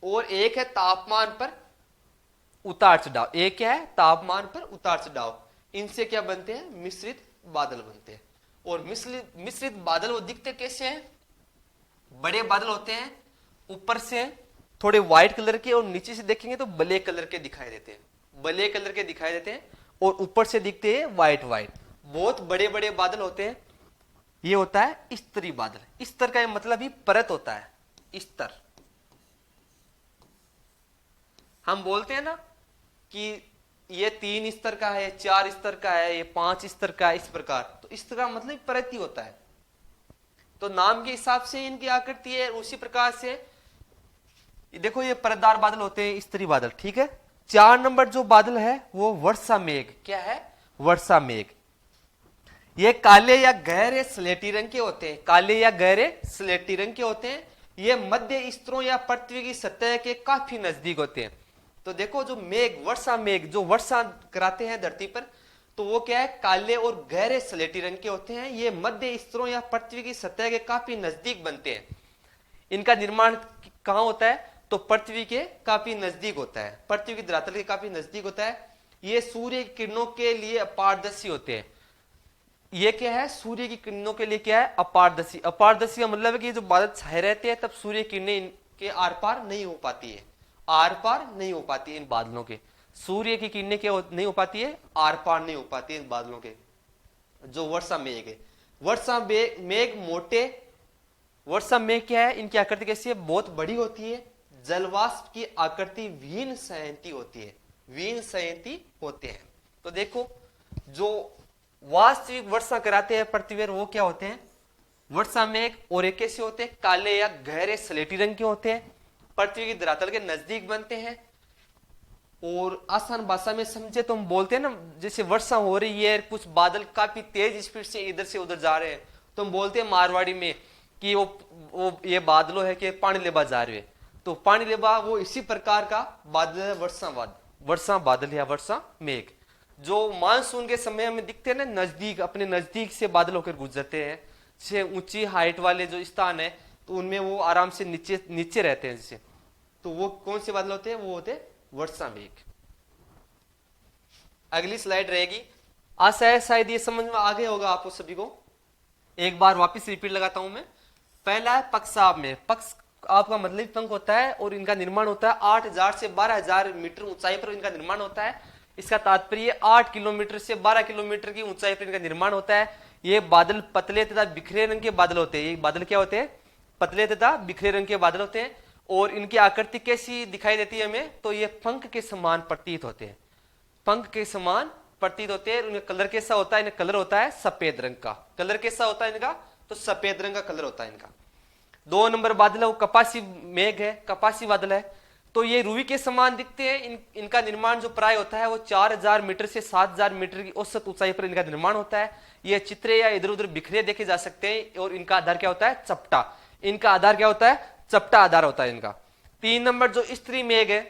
और एक है तापमान पर उतार चढ़ाव। एक क्या है, तापमान पर उतार चढ़ाव। इनसे क्या बनते हैं, मिश्रित बादल बनते हैं। और मिश्रित बादल वो दिखते कैसे हैं, बड़े बादल होते हैं, ऊपर से थोड़े व्हाइट कलर के और नीचे से देखेंगे तो ब्लैक कलर के दिखाई देते हैं, ब्लैक कलर के दिखाई देते हैं, और ऊपर से दिखते हैं व्हाइट व्हाइट। बहुत बड़े बड़े बादल होते हैं। ये होता है स्तरीय बादल। स्तर का मतलब ही परत होता है, स्तर। हम बोलते हैं ना कि ये 3 स्तर का है, 4 स्तर का है, ये 5 स्तर का है, इस प्रकार। तो स्तर का मतलब परत ही होता है। तो नाम के हिसाब से इनकी आकृति है, उसी प्रकार से देखो ये परतदार बादल होते हैं, स्तरीय बादल। ठीक है। 4 नंबर जो बादल है वो वर्षा मेघ। क्या है, वर्षा मेघ। ये काले या गहरे स्लेटी रंग के होते हैं, काले या गहरे स्लेटी रंग के होते हैं। ये मध्य स्तरों या पृथ्वी की सतह के काफी नजदीक होते हैं। तो देखो, जो मेघ, वर्षा मेघ जो वर्षा कराते हैं धरती पर, तो वो क्या है, काले और गहरे स्लेटी रंग के होते हैं। ये मध्य स्तरों या पृथ्वी की सतह के काफी नजदीक बनते हैं। इनका निर्माण कहां होता है, तो पृथ्वी के काफी नजदीक होता है, पृथ्वी की धरातल के काफी नजदीक होता है। ये सूर्य की किरणों के लिए अपारदर्शी होते हैं। ये क्या है, सूर्य की किरणों के लिए क्या है, अपारदर्शी। अपारदर्शी का मतलब है कि जो बादल छाए रहते हैं तब सूर्य किरणें इनके आर पार नहीं हो पाती है, आर पार नहीं हो पाती है इन बादलों के। सूर्य की किरणें क्या नहीं हो पाती है, आर पार नहीं हो पाती है इन बादलों के। जो वर्षा मेघ है, वर्षा मेघ मोटे, वर्षा मेघ क्या है, इनकी आकृति कैसी है, बहुत बड़ी होती है। जलवाष्प की आकृति व्हीन संयंती होती है, व्हीन संयंती होते हैं। तो देखो, जो वास्तविक वर्षा कराते हैं पृथ्वी पर वो क्या होते हैं, वर्षा मेघ। और एक कैसे होते हैं, काले या गहरे स्लेटी रंग के होते हैं, पृथ्वी की धरातल के नजदीक बनते हैं। और आसान भाषा में समझे तो हम बोलते हैं ना, जैसे वर्षा हो रही है, कुछ बादल काफी तेज स्पीड से इधर से उधर जा रहे हैं, तो हम बोलते हैं मारवाड़ी में कि वो ये बादलों है कि पानी लेबा जा रहे हैं। तो पानी लेबा वो इसी प्रकार का बादल है, वर्षा बादल या वर्षा मेघ। जो मानसून के समय में दिखते हैं ना, नजदीक, अपने नजदीक से बादल होकर गुजरते हैं। जैसे ऊंची हाइट वाले जो स्थान है तो उनमें वो आराम से नीचे नीचे रहते हैं, जैसे, तो वो कौन से बादल होते हैं, वो होते हैं वर्षा मेघ। अगली स्लाइड रहेगी। आशा है शायद ये समझ में आ गया होगा आपको सभी को। एक बार वापस रिपीट लगाता हूं मैं। पहला है पक्षाभ में। पक्ष आपका मतलब पंख होता है और इनका निर्माण होता है 8000 से 12000 मीटर ऊंचाई पर इनका निर्माण होता है। इसका तात्पर्य 8 किलोमीटर से 12 किलोमीटर की ऊंचाई पर इनका निर्माण होता है। ये बादल पतले तथा बिखरे रंग के बादल होते हैं। ये बादल क्या होते हैं, पतले तथा बिखरे रंग के बादल होते हैं। और इनकी आकृति कैसी दिखाई देती है हमें, तो ये पंख के समान प्रतीत होते हैं, पंख के समान प्रतीत होते हैं। उनका कलर कैसा होता है, इनका कलर होता है सफेद रंग का। कलर कैसा होता है इनका, तो सफेद रंग का कलर होता है इनका। 2 नंबर बादल है वो कपासी मेघ है, कपासी बादल है। तो ये रूई के समान दिखते हैं। इनका निर्माण जो प्राय होता है वो 4000 मीटर से 7000 मीटर की औसत ऊंचाई पर इनका निर्माण होता है। ये चित्रे या इधर उधर बिखरे देखे जा सकते हैं। और इनका आधार क्या होता है, चपटा। इनका आधार क्या होता है, चपटा आधार होता है इनका। 3 नंबर जो स्तरीय मेघ है,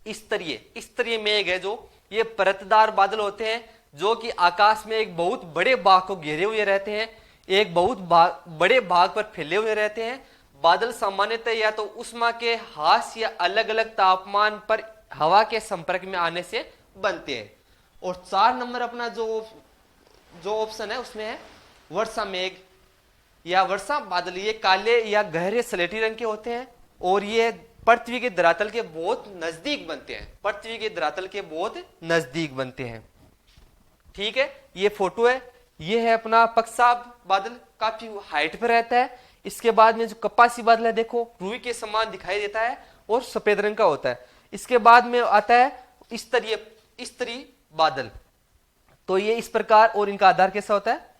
स्तरीय मेघ है, जो ये परतदार बादल होते हैं, जो कि आकाश में एक बहुत बड़े भाग को घेरे हुए रहते हैं, एक बहुत बड़े भाग पर फैले हुए रहते हैं। बादल सामान्यतः या तो उष्मा के हास या अलग अलग तापमान पर हवा के संपर्क में आने से बनते हैं। और 4 नंबर अपना जो ऑप्शन है उसमें है वर्षा मेघ या वर्षा बादल। ये काले या गहरे स्लेटी रंग के होते हैं और ये पृथ्वी के धरातल के बहुत नजदीक बनते हैं, पृथ्वी के धरातल के बहुत नजदीक बनते हैं। ठीक है, ये फोटो है, ये है अपना पक्षाभ बादल, काफी हाइट पर रहता है। इसके बाद में जो कपासी बादल है, देखो रूई के समान दिखाई देता है और सफेद रंग का होता है। इसके बाद में आता है स्तरीय बादल। तो ये इस प्रकार, और इनका आधार कैसा होता है,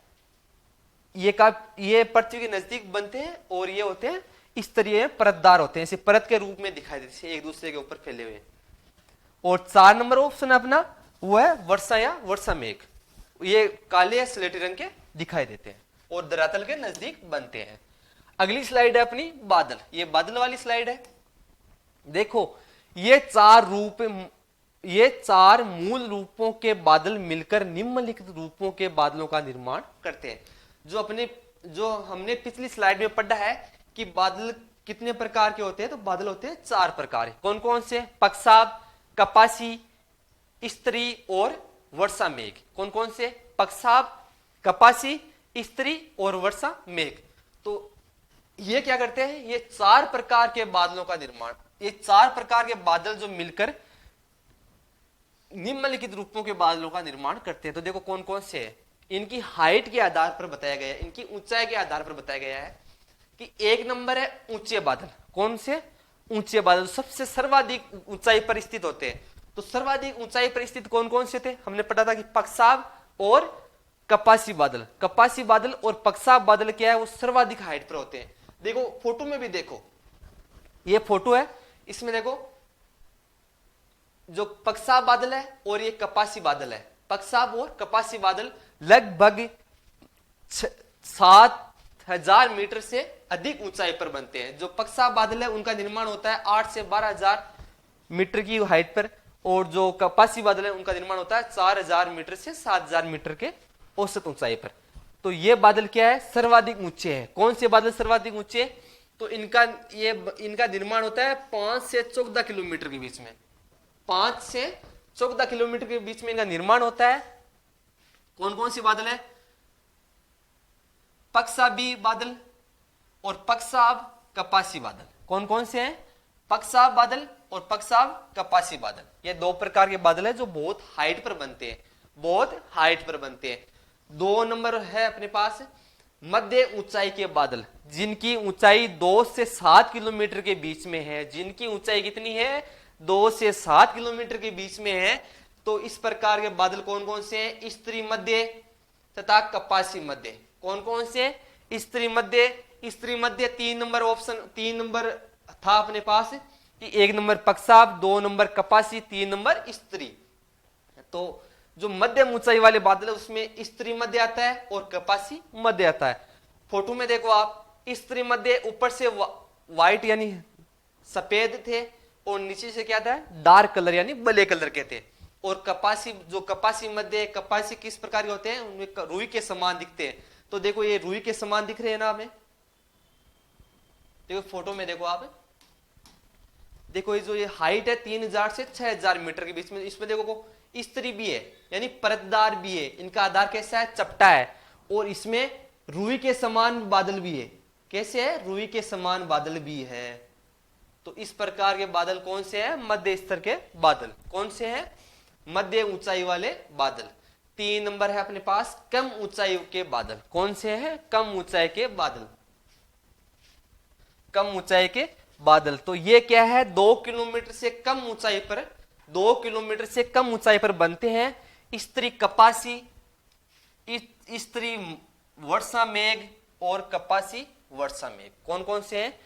ये पृथ्वी के नजदीक बनते हैं और ये होते हैं स्तरीय, परतदार होते हैं, इसे परत के रूप में दिखाई देते हैं, एक दूसरे के ऊपर फैले हुए। और 4 नंबर ऑप्शन अपना वो है वर्षा या वर्षा मेघ। ये काले या स्लेटी रंग के दिखाई देते हैं और धरातल के नजदीक बनते हैं। अगली स्लाइड है अपनी बादल। ये बादल वाली स्लाइड है। देखो ये चार रूप, ये चार मूल रूपों के बादल मिलकर निम्नलिखित रूपों के बादलों का निर्माण करते हैं। जो हमने पिछली स्लाइड में पढ़ा है कि बादल कितने प्रकार के होते हैं, तो बादल होते हैं चार प्रकार के। कौन कौन से? पक्षाब, कपासी, स्त्री और वर्षा मेघ। कौन कौन से? पक्षाब, कपासी, स्त्री और वर्षा मेघ। तो ये क्या करते हैं? ये चार प्रकार के बादलों का निर्माण, ये चार प्रकार के बादल जो मिलकर निम्नलिखित रूपों के बादलों का निर्माण करते हैं। तो देखो कौन कौन से हैं। इनकी हाइट के आधार पर बताया गया है, इनकी ऊंचाई के आधार पर बताया गया है कि एक नंबर है ऊंचे बादल। कौन से? ऊंचे बादल सबसे सर्वाधिक ऊंचाई पर स्थित होते हैं। तो सर्वाधिक ऊंचाई पर स्थित कौन कौन से थे? हमने पढ़ा था कि पक्षाब और कपासी बादल। कपासी बादल और पक्षाब बादल क्या है? वो सर्वाधिक हाइट पर होते हैं। देखो फोटो में भी देखो, ये फोटो है, इसमें देखो जो पक्षाब बादल है और ये कपासी बादल है। पक्षाब और कपासी बादल लगभग 7,000 मीटर से अधिक ऊंचाई पर बनते हैं। जो पक्षाब बादल है उनका निर्माण होता है 8 से 12,000 मीटर की हाइट पर, और जो कपासी बादल है उनका निर्माण होता है 4,000 मीटर से 7,000 मीटर के औसत ऊंचाई पर। तो ये बादल क्या है? सर्वाधिक ऊंचे हैं। कौन से बादल सर्वाधिक ऊंचे? तो इनका निर्माण होता है 5 से 14 किलोमीटर के बीच में। 5 से 14 किलोमीटर के बीच में इनका निर्माण होता है। कौन कौन सी बादल है? पक्षाबी बादल और पक्षाब कपासी बादल। कौन कौन से हैं? पक्षाब बादल और पक्षाब कपासी बादल। ये दो प्रकार के बादल है जो बहुत हाइट पर बनते हैं, बहुत हाइट पर बनते हैं। 2 नंबर है अपने पास मध्य ऊंचाई के बादल, जिनकी ऊंचाई 2 से 7 किलोमीटर के बीच में है। जिनकी ऊंचाई कितनी है? 2 से 7 किलोमीटर के बीच में है। तो इस प्रकार के बादल कौन कौन से हैं? स्त्री मध्य तथा कपासी मध्य। कौन कौन से? स्त्री मध्य। स्त्री मध्य 3 नंबर ऑप्शन, 3 नंबर था अपने पास कि 1 नंबर पक्षाब, 2 नंबर कपासी, 3 नंबर स्त्री। तो जो मध्यम ऊंचाई वाले बादल है उसमें स्त्री मध्य आता है और कपासी मध्य आता है। फोटो में देखो आप, स्त्री मध्य ऊपर से व्हाइट यानी सफेद थे और नीचे से क्या था? डार्क कलर यानी ब्लैक कलर के थे। और कपासी मध्य, कपासी किस प्रकार के होते हैं? उनमें रुई के समान दिखते हैं। तो देखो ये रुई के समान दिख रहे हैं ना हमें, देखो फोटो में देखो आप, देखो ये जो ये हाइट है 3,000 से 6,000 मीटर के बीच में। इसमें देखो स्त्री भी है यानी परतदार भी है। इनका आधार कैसा है? चपटा है। और इसमें रुई के समान बादल भी है। कैसे है? रुई के समान बादल भी है। तो इस प्रकार के बादल कौन से हैं? मध्य स्तर के बादल। कौन से हैं? मध्य ऊंचाई वाले बादल। 3 नंबर है अपने पास कम ऊंचाई के बादल। कौन से हैं? कम ऊंचाई के बादल। कम ऊंचाई के बादल। तो ये क्या है? 2 किलोमीटर से कम ऊंचाई पर, 2 किलोमीटर से कम ऊंचाई पर बनते हैं। स्त्री कपासी, स्त्री वर्षा मेघ और कपासी वर्षा मेघ। कौन कौन से हैं?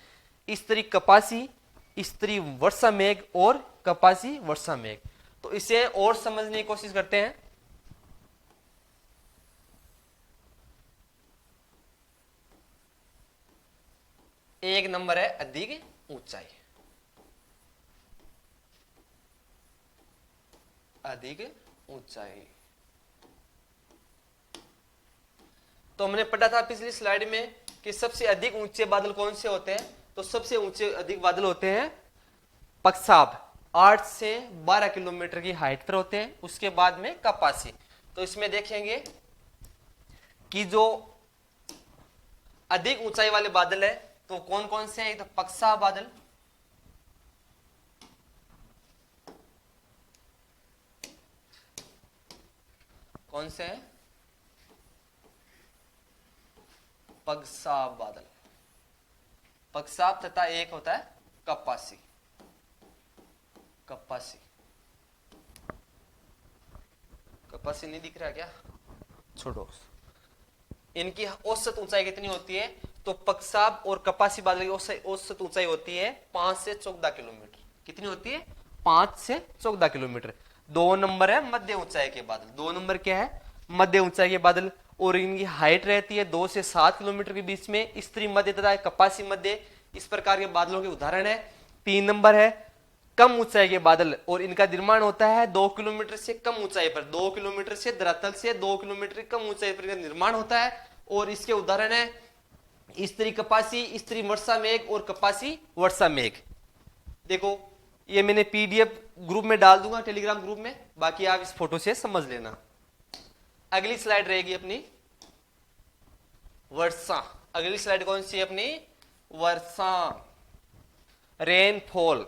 स्त्री कपासी, स्त्री वर्षा मेघ और कपासी वर्षा मेघ। तो इसे और समझने की कोशिश करते हैं। एक नंबर है अधिक ऊंचाई, अधिक ऊंचाई। तो हमने पढ़ा था पिछली स्लाइड में कि सबसे अधिक ऊंचे बादल कौन से होते हैं? तो सबसे ऊंचे अधिक बादल होते हैं पक्षाब, 8 से 12 किलोमीटर की हाइट पर होते हैं। उसके बाद में कपासी। तो इसमें देखेंगे कि जो अधिक ऊंचाई वाले बादल है तो कौन कौन से हैं? एक तो पक्षाब बादल, कौन से हैं? पक्षाब बादल, पक्षाब तथा एक होता है कपासी। कपासी, कपासी नहीं दिख रहा क्या? छोड़ो। इनकी औसत ऊंचाई कितनी होती है? तो पक्षाब और कपासी बादल की औसत ऊंचाई होती है 5 से 14 किलोमीटर। कितनी होती है? 5 से 14 किलोमीटर। 2 नंबर है मध्य ऊंचाई के बादल। 2 नंबर क्या है? मध्य ऊंचाई के बादल। और इनकी हाइट रहती है 2 से 7 किलोमीटर के बीच में। स्त्री मध्य तथा कपासी मध्य इस प्रकार के बादलों के उदाहरण है। 3 नंबर है कम ऊंचाई के बादल और इनका निर्माण होता है 2 किलोमीटर से कम ऊंचाई पर, 2 किलोमीटर से धरातल से 2 किलोमीटर कम ऊंचाई पर इनका निर्माण होता है। और इसके उदाहरण है स्त्री कपासी, स्त्री वर्षा मेघ और कपासी वर्षा मेघ। देखो ये मैंने पीडीएफ ग्रुप में डाल दूंगा, टेलीग्राम ग्रुप में, बाकी आप इस फोटो से समझ लेना। अगली स्लाइड रहेगी अपनी वर्षा। अगली स्लाइड कौन सी है अपनी? वर्षा, रेनफॉल।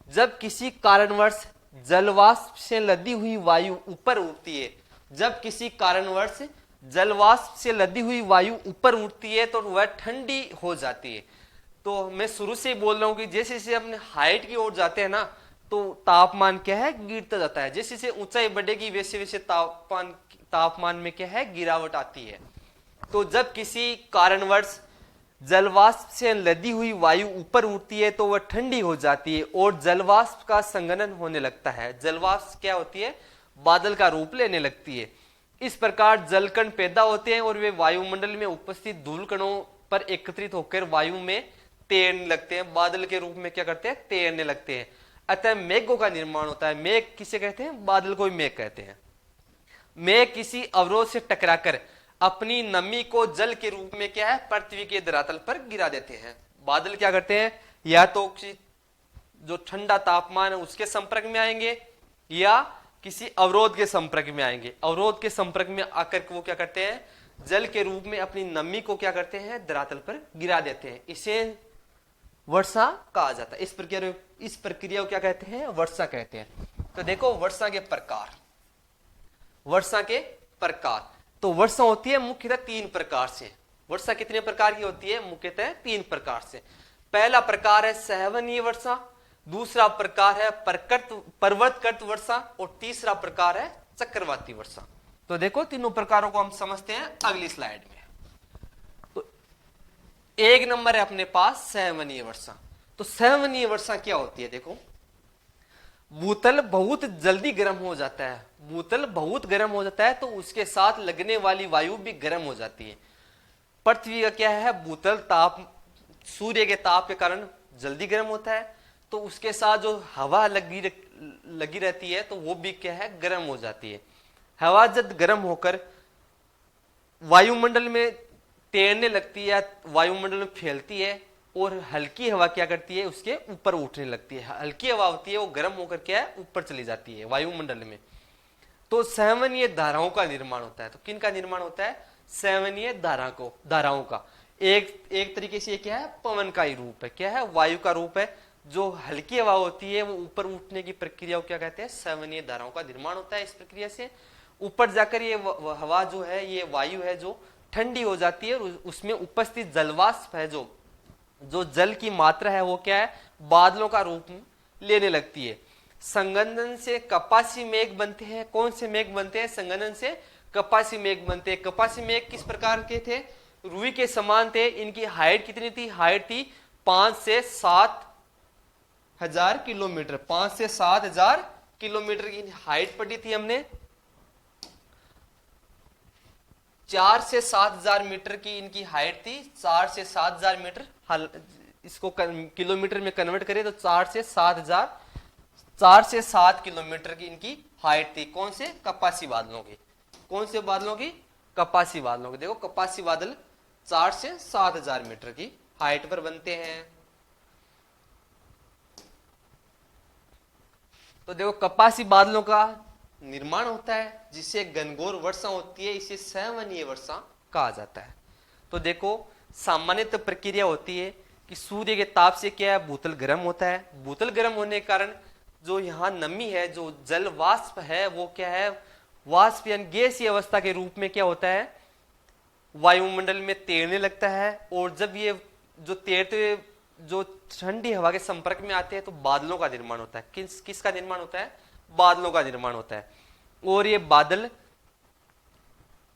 जब किसी कारणवश जलवाष्प से लदी हुई वायु ऊपर उठती है, जब किसी कारणवश जलवाष्प से लदी हुई वायु ऊपर उठती है तो वह ठंडी हो जाती है। तो मैं शुरू से ही बोल रहा हूं कि जैसे जैसे अपने हाइट की ओर जाते हैं ना तो तापमान क्या है? गिरता जाता है। जैसे जैसे ऊंचाई बढ़ेगी वैसे वैसे तापमान में क्या है? गिरावट आती है। तो जब किसी कारणवश जलवाष्प से लदी हुई वायु ऊपर उठती है तो वह ठंडी हो जाती है और जलवाष्प का संघनन होने लगता है। जलवाष्प क्या होती है? बादल का रूप लेने लगती है। इस प्रकार जलकण पैदा होते हैं और वे वायुमंडल में उपस्थित धूल कणों पर एकत्रित होकर वायु में तैरने लगते हैं, बादल के रूप में क्या करते हैं? तैरने लगते हैं। अतः मेघों का निर्माण होता है। मेघ किसे कहते हैं? बादल को ही मेघ कहते हैं। मेघ किसी अवरोध से टकराकर अपनी नमी को जल के रूप में क्या है? पृथ्वी के धरातल पर गिरा देते हैं। बादल क्या करते हैं? या तो जो ठंडा तापमान है उसके संपर्क में आएंगे या किसी अवरोध के संपर्क में आएंगे। अवरोध के संपर्क में आकर वो क्या करते हैं? जल के रूप में अपनी नमी को क्या करते हैं? धरातल पर गिरा देते हैं। इसे वर्षा कहा जाता है। इस प्रक्रिया को क्या कहते हैं? वर्षा कहते हैं। तो देखो वर्षा के प्रकार, वर्षा के प्रकार। तो वर्षा होती है मुख्यतः 3 प्रकार से। वर्षा कितने प्रकार की होती है? मुख्यतः 3 प्रकार से। पहला प्रकार है सहवनीय वर्षा, दूसरा प्रकार है पर्वतकृत वर्षा और तीसरा प्रकार है चक्रवाती वर्षा। तो देखो तीनों प्रकारों को हम समझते हैं अगली स्लाइड में। तो 1 नंबर है अपने पास सहवनीय वर्षा। तो सहवनीय वर्षा क्या होती है? देखो भूतल बहुत जल्दी गर्म हो जाता है। भूतल बहुत गर्म हो जाता है तो उसके साथ लगने वाली वायु भी गर्म हो जाती है। पृथ्वी का क्या है? भूतल सूर्य के ताप के कारण जल्दी गर्म होता है तो उसके साथ जो हवा लगी रहती है तो वो भी क्या है? गर्म हो जाती है। हवा जब गर्म होकर वायुमंडल में तैरने लगती है, वायुमंडल में फैलती है और हल्की हवा क्या करती है? उसके ऊपर उठने लगती है। हल्की हवा होती है वो गर्म होकर क्या है? ऊपर चली जाती है वायुमंडल में। तो सहवनीय धाराओं का निर्माण होता है। तो किन का निर्माण होता है? सहवनीय धाराओं का। एक तरीके से क्या है? पवन का ही रूप है। क्या है? वायु का रूप है। जो हल्की हवा होती है वो ऊपर उठने की प्रक्रिया को क्या कहते हैं? सहवनीय धाराओं का निर्माण होता है। इस प्रक्रिया से ऊपर जाकर ये हवा जो है, ये वायु है जो ठंडी हो जाती है और उसमें उपस्थित जलवाष्प है, जो जल की मात्रा है वो क्या है? बादलों का रूप लेने लगती है। संघनन से कपासी मेघ बनते हैं। कौन से मेघ बनते हैं? संघनन से कपासी मेघ बनते हैं। कपासी मेघ किस प्रकार के थे? रुई के समान थे। इनकी हाइट कितनी थी? हाइट थी 5 से 7 हजार किलोमीटर। 5 से 7 हजार किलोमीटर की हाइट पड़ी थी हमने। 4 से 7 हजार मीटर की इनकी हाइट थी। 4 से 7 हजार मीटर, इसको किलोमीटर में कन्वर्ट करें तो 4 से 7 किलोमीटर की इनकी हाइट थी। कौन से? कपासी बादलों की। कौन से बादलों की? कपासी बादलों की। देखो कपासी बादल 4 से 7 हजार मीटर की हाइट पर बनते हैं। तो देखो कपासी बादलों का निर्माण होता है जिससे घनघोर वर्षा होती है। इसे सहवनीय वर्षा कहा जाता है। तो देखो सामान्यतः प्रक्रिया होती है कि सूर्य के ताप से क्या है? भूतल गर्म होता है। भूतल गर्म होने के कारण जो यहाँ नमी है, जो जल वाष्प है, वो क्या है? वाष्प यानी गैसीय अवस्था के रूप में क्या होता है? वायुमंडल में तैरने लगता है। और जब ये जो तैरते जो ठंडी हवा के संपर्क में आते हैं तो बादलों का निर्माण होता है। किसका निर्माण होता है? बादलों का निर्माण होता है। और ये बादल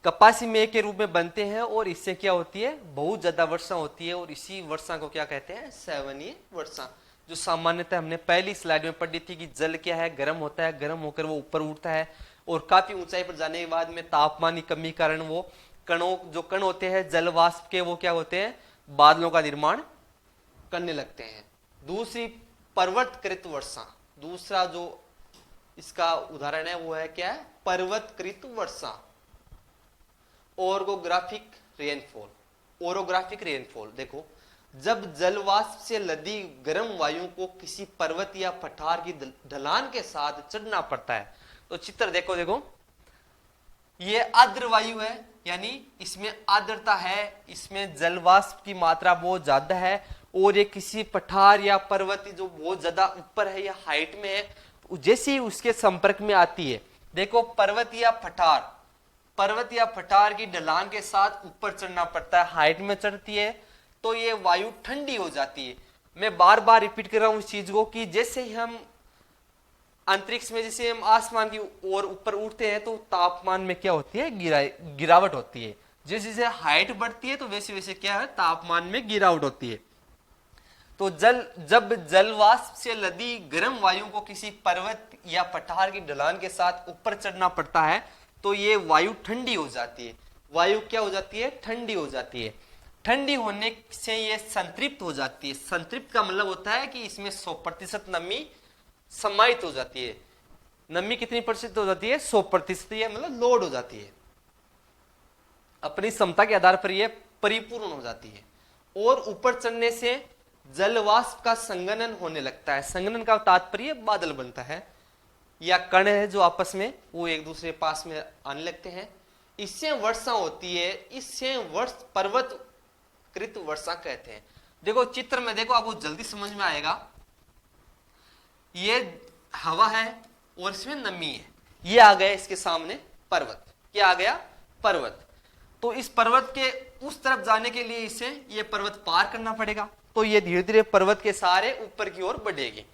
कपासी मेघ के रूप में बनते हैं और इससे क्या होती है? बहुत ज्यादा वर्षा होती है और इसी वर्षा को क्या कहते हैं? सहवनीय वर्षा। जो सामान्यतः हमने पहली स्लाइड में पढ़ी थी कि जल क्या है? गर्म होता है, गर्म होकर वो ऊपर उठता है और काफी ऊंचाई पर जाने के बाद में तापमान की कमी कारण वो जो कण होते हैं जल वाष्प के, वो क्या होते हैं? बादलों का निर्माण करने लगते हैं। दूसरी पर्वतकृत वर्षा। दूसरा जो इसका उदाहरण है वो है क्या है, पर्वतकृत वर्षा। Orographic rainfall. ओरोग्राफिक रेनफॉल देखो, जब जलवाष्प से लदी गर्म वायु को किसी पर्वत या पठार की ढलान के साथ चढ़ना पड़ता है। तो चित्र देखो, देखो ये आर्द्र वायु है, यानी इसमें आर्द्रता है, इसमें जलवाष्प की मात्रा बहुत ज्यादा है, और ये किसी पठार या पर्वत जो बहुत ज्यादा ऊपर है या हाइट में है, जैसे ही उसके संपर्क में आती है, देखो पर्वत या पठार की ढलान के साथ ऊपर चढ़ना पड़ता है, हाइट में चढ़ती है, तो ये वायु ठंडी हो जाती है। मैं बार बार रिपीट कर रहा हूं इस चीज को कि जैसे ही हम अंतरिक्ष में, जैसे हम आसमान की ओर ऊपर उठते हैं तो तापमान में क्या होती है, गिरावट होती है। जैसे जैसे हाइट बढ़ती है तो वैसे वैसे क्या है, तापमान में गिरावट होती है। तो जब जलवाष्प से लदी गर्म वायु को किसी पर्वत या पठार की ढलान के साथ ऊपर चढ़ना पड़ता है तो ये वायु ठंडी हो जाती है। वायु क्या हो जाती है, ठंडी हो जाती है। ठंडी होने से ये संतृप्त हो जाती है। संतृप्त का मतलब होता है कि इसमें 100% नमी समाहित हो जाती है। नमी कितनी प्रतिशत हो जाती है, 100%। ये मतलब लोड हो जाती है, अपनी क्षमता के आधार पर यह परिपूर्ण हो जाती है। और ऊपर चढ़ने से जलवाष्प का संघनन होने लगता है। संघनन का तात्पर्य बादल बनता है या कण है जो आपस में वो एक दूसरे पास में आने लगते हैं, इससे वर्षा होती है। इससे पर्वतकृत वर्षा कहते हैं। देखो चित्र में देखो, आपको जल्दी समझ में आएगा। ये हवा है और इसमें नमी है, ये आ गया इसके सामने पर्वत। क्या आ गया, पर्वत। तो इस पर्वत के उस तरफ जाने के लिए इसे ये पर्वत पार करना पड़ेगा। तो ये धीरे धीरे पर्वत के सारे ऊपर की ओर बढ़ेगी।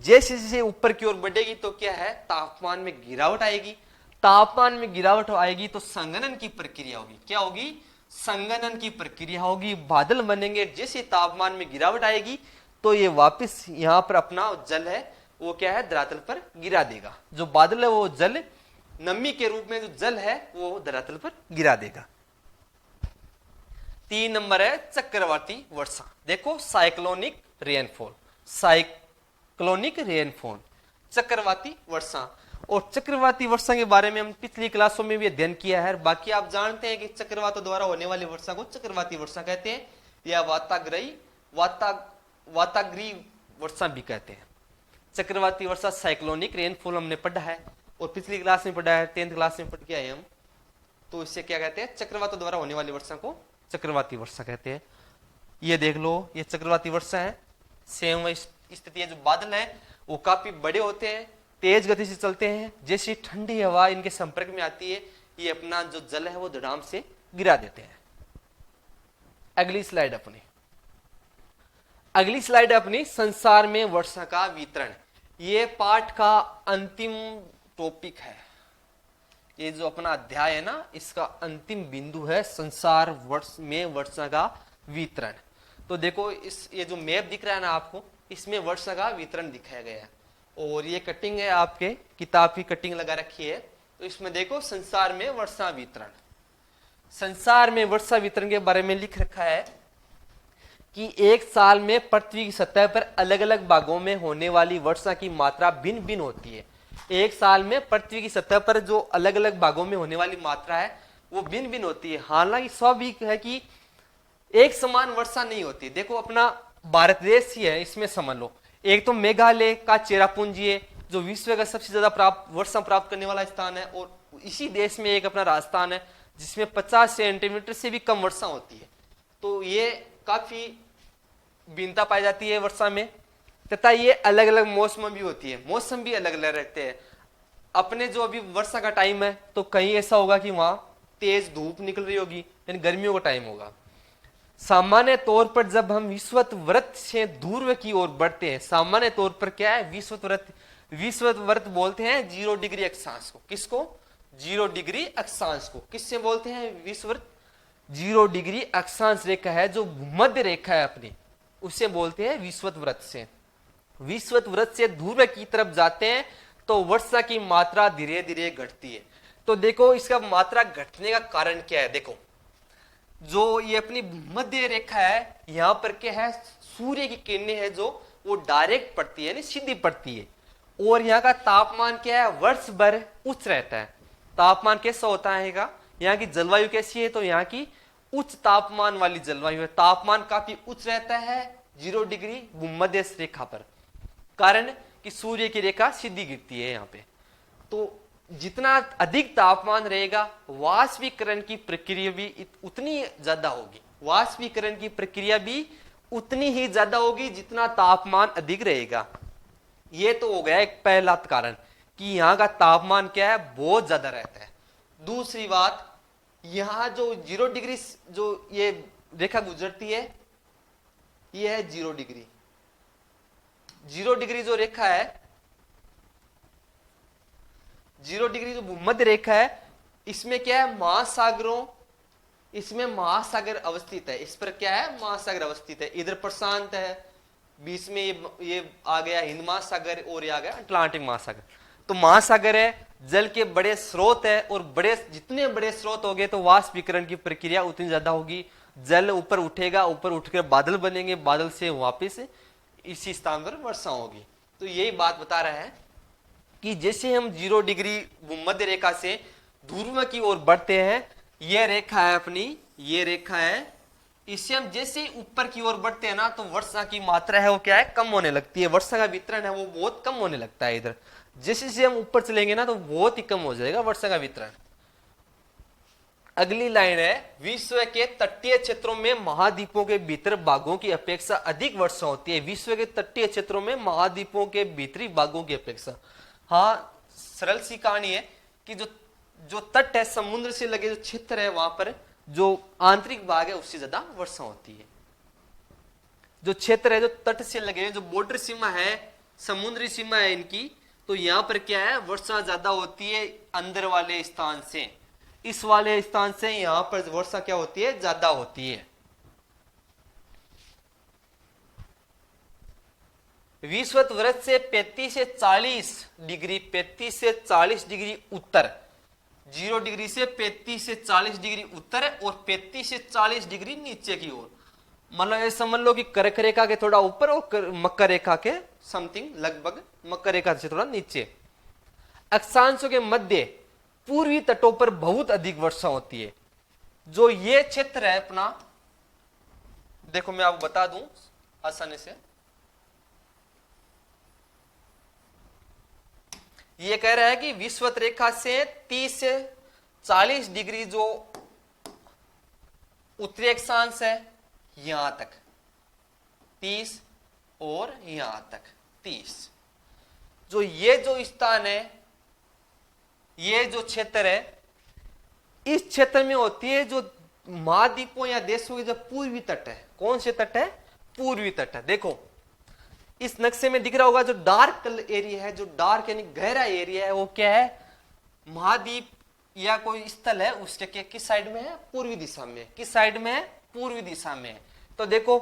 जैसे जैसे ऊपर की ओर बढ़ेगी तो क्या है, तापमान में गिरावट आएगी। तापमान में गिरावट आएगी तो संघनन की प्रक्रिया होगी। क्या होगी, संघनन की प्रक्रिया होगी, बादल बनेंगे। जैसे तापमान में गिरावट आएगी तो ये वापस यहां पर अपना जल है वो क्या है, धरातल पर गिरा देगा। जो बादल है वो जल नमी के रूप में जो जल है वो धरातल पर गिरा देगा। 3 नंबर है चक्रवाती वर्षा। देखो साइक्लोनिक रेनफॉल, साइक्लोनिक रेनफॉल, चक्रवाती वर्षा। और चक्रवाती वर्षा के बारे में हम पिछली क्लासों में भी अध्ययन किया है। बाकी आप जानते हैं कि चक्रवातों द्वारा होने वाली वर्षा को चक्रवाती वर्षा कहते हैं या वाताग्रीय वर्षा भी कहते हैं। चक्रवाती वर्षा, साइक्लोनिक रेनफॉल हमने पढ़ा है और पिछली क्लास में पढ़ा है, 10th क्लास में पढ़ के आए हम। तो इससे क्या कहते हैं, चक्रवातों द्वारा होने वाली वर्षा को चक्रवाती वर्षा कहते हैं। ये देख लो, ये चक्रवाती वर्षा है। सेम स्थिति है, जो बादल है वो काफी बड़े होते हैं, तेज गति से चलते हैं। जैसी ठंडी हवा इनके संपर्क में आती है, ये अपना जो जल है वो धड़ाम से गिरा देते हैं। अगली स्लाइड अपनी संसार में वर्षा का वितरण। ये पाठ का अंतिम टॉपिक है। ये जो अपना अध्याय है ना, इसका अंतिम बिंदु है संसार में वर्षा का वितरण। तो देखो ये जो मैप दिख रहा है ना आपको, इसमें वर्षा का वितरण दिखाया गया है। और ये कटिंग है, आपके किताब की कटिंग लगा रखी है। तो इसमें देखो संसार में वर्षा वितरण। संसार में वर्षा वितरण के बारे में लिख रखा है कि एक साल में पृथ्वी की सतह पर अलग अलग भागों में होने वाली वर्षा की मात्रा भिन्न भिन्न होती है। एक साल में पृथ्वी की सतह पर जो अलग अलग भागों में होने वाली मात्रा है वो भिन्न भिन्न होती है। हालांकि स्वाभाविक है कि एक समान वर्षा नहीं होती। देखो अपना भारत देश ही है, इसमें समझ लो, एक तो मेघालय का चेरापूंजी है जो विश्व का सबसे ज्यादा वर्षा प्राप्त करने वाला स्थान है, और इसी देश में एक अपना राजस्थान है जिसमें 50 सेंटीमीटर से भी कम वर्षा होती है। तो ये काफी भिन्नता पाई जाती है वर्षा में, तथा ये अलग अलग मौसम भी होती है। मौसम भी अलग अलग रहते हैं। अपने जो अभी वर्षा का टाइम है तो कहीं ऐसा होगा कि वहां तेज धूप निकल रही होगी, यानी गर्मियों का टाइम होगा। सामान्य तौर पर जब हम विषुवत से ध्रुव की ओर बढ़ते हैं, सामान्य तौर पर क्या है, विषुवत बोलते हैं 0 डिग्री अक्षांश को। किसको, 0 डिग्री अक्षांश को किससे बोलते हैं, विषुवत। 0 डिग्री अक्षांश रेखा है जो भूमध्य रेखा है अपनी, उसे बोलते हैं विषुवत वृत्त से। विषुवत वृत्त से ध्रुव की तरफ जाते हैं तो वर्षा की मात्रा धीरे धीरे घटती है। तो देखो इसका मात्रा घटने का कारण क्या है। देखो जो ये अपनी मध्य रेखा है, यहां पर क्या है, सूर्य की किरणें है जो वो डायरेक्ट पड़ती है, यानी सीधी पड़ती है। और यहाँ का तापमान क्या है, वर्ष भर उच्च रहता है। तापमान कैसा होता है, यहाँ की जलवायु कैसी है, तो यहाँ की उच्च तापमान वाली जलवायु है। तापमान काफी उच्च रहता है 0 डिग्री भूमध्य रेखा पर, कारण कि सूर्य की रेखा सीधी गिरती है यहाँ पे। तो जितना अधिक तापमान रहेगा, वाष्पीकरण की प्रक्रिया भी उतनी ज्यादा होगी। वाष्पीकरण की प्रक्रिया भी उतनी ही ज्यादा होगी जितना तापमान अधिक रहेगा। ये तो हो गया एक पहला कारण कि यहाँ का तापमान क्या है, बहुत ज्यादा रहता है। दूसरी बात, यहाँ जो 0 डिग्री जो ये रेखा गुजरती है, ये है 0 डिग्री। 0 डिग्री जो रेखा है, 0 डिग्री जो भूमध्य रेखा है, इसमें क्या है, महासागरों, इसमें महासागर अवस्थित है। इस पर क्या है, महासागर अवस्थित है। इधर प्रशांत है, बीच में ये आ गया हिंद महासागर, और ये आ गया अटलांटिक महासागर। तो महासागर है, जल के बड़े स्रोत है, और बड़े जितने बड़े स्रोत होंगे तो वाष्पीकरण की प्रक्रिया उतनी ज्यादा होगी। जल ऊपर उठेगा, ऊपर उठकर बादल बनेंगे, बादल से वापस इसी स्थान पर वर्षा होगी। तो यही बात बता रहा है कि जैसे हम 0 डिग्री भूमध्य रेखा से ध्रुव की ओर बढ़ते हैं, यह रेखा है अपनी, ये रेखा है, इससे हम जैसे ऊपर की ओर बढ़ते हैं ना, तो वर्षा की मात्रा है वो क्या है, कम होने लगती है। वर्षा का वितरण है वो बहुत कम होने लगता है इधर। जैसे जैसे हम ऊपर चलेंगे ना, तो बहुत ही कम हो जाएगा वर्षा का वितरण। अगली लाइन है, विश्व के तटीय क्षेत्रों में महाद्वीपों के भीतर भागों की अपेक्षा अधिक वर्षा होती है। विश्व के तटीय क्षेत्रों में महाद्वीपों के भीतरी भागों की अपेक्षा। हाँ, सरल सी कहानी है कि जो तट है, समुद्र से लगे जो क्षेत्र है, वहां पर जो आंतरिक भाग है उससे ज्यादा वर्षा होती है। जो क्षेत्र है जो तट से लगे, जो बॉर्डर सीमा है, समुद्री सीमा है इनकी, तो यहां पर क्या है, वर्षा ज्यादा होती है अंदर वाले स्थान से। इस वाले स्थान से यहां पर वर्षा क्या होती है, ज्यादा होती है। विषुवत से 35 से 40 डिग्री, 35 से 40 डिग्री उत्तर, 0 डिग्री से 35 से 40 डिग्री उत्तर और 35 से 40 डिग्री नीचे की ओर। मतलब ये समझ लो कि कर्क रेखा के थोड़ा ऊपर और मकर रेखा के समथिंग, लगभग मकर रेखा से थोड़ा नीचे। अक्षांशों के मध्य पूर्वी तटों पर बहुत अधिक वर्षा होती है। जो ये क्षेत्र है अपना, देखो मैं आपको बता दूं आसानी से, ये कह रहा है कि विषुवत रेखा से 30 से 40 डिग्री जो उत्तरी अक्षांश है, यहां तक 30 और यहां तक 30, जो स्थान है, ये जो क्षेत्र है, इस क्षेत्र में होती है जो महाद्वीपों या देशों के जो पूर्वी तट है। कौन से तट है, पूर्वी तट है। देखो इस नक्शे में दिख रहा होगा, जो डार्क कलर एरिया है, जो डार्क यानी गहरा एरिया है, वो क्या है, महाद्वीप या कोई स्थल है, उसके किस साइड में है, पूर्वी दिशा में। किस साइड में है, पूर्वी दिशा में है। तो देखो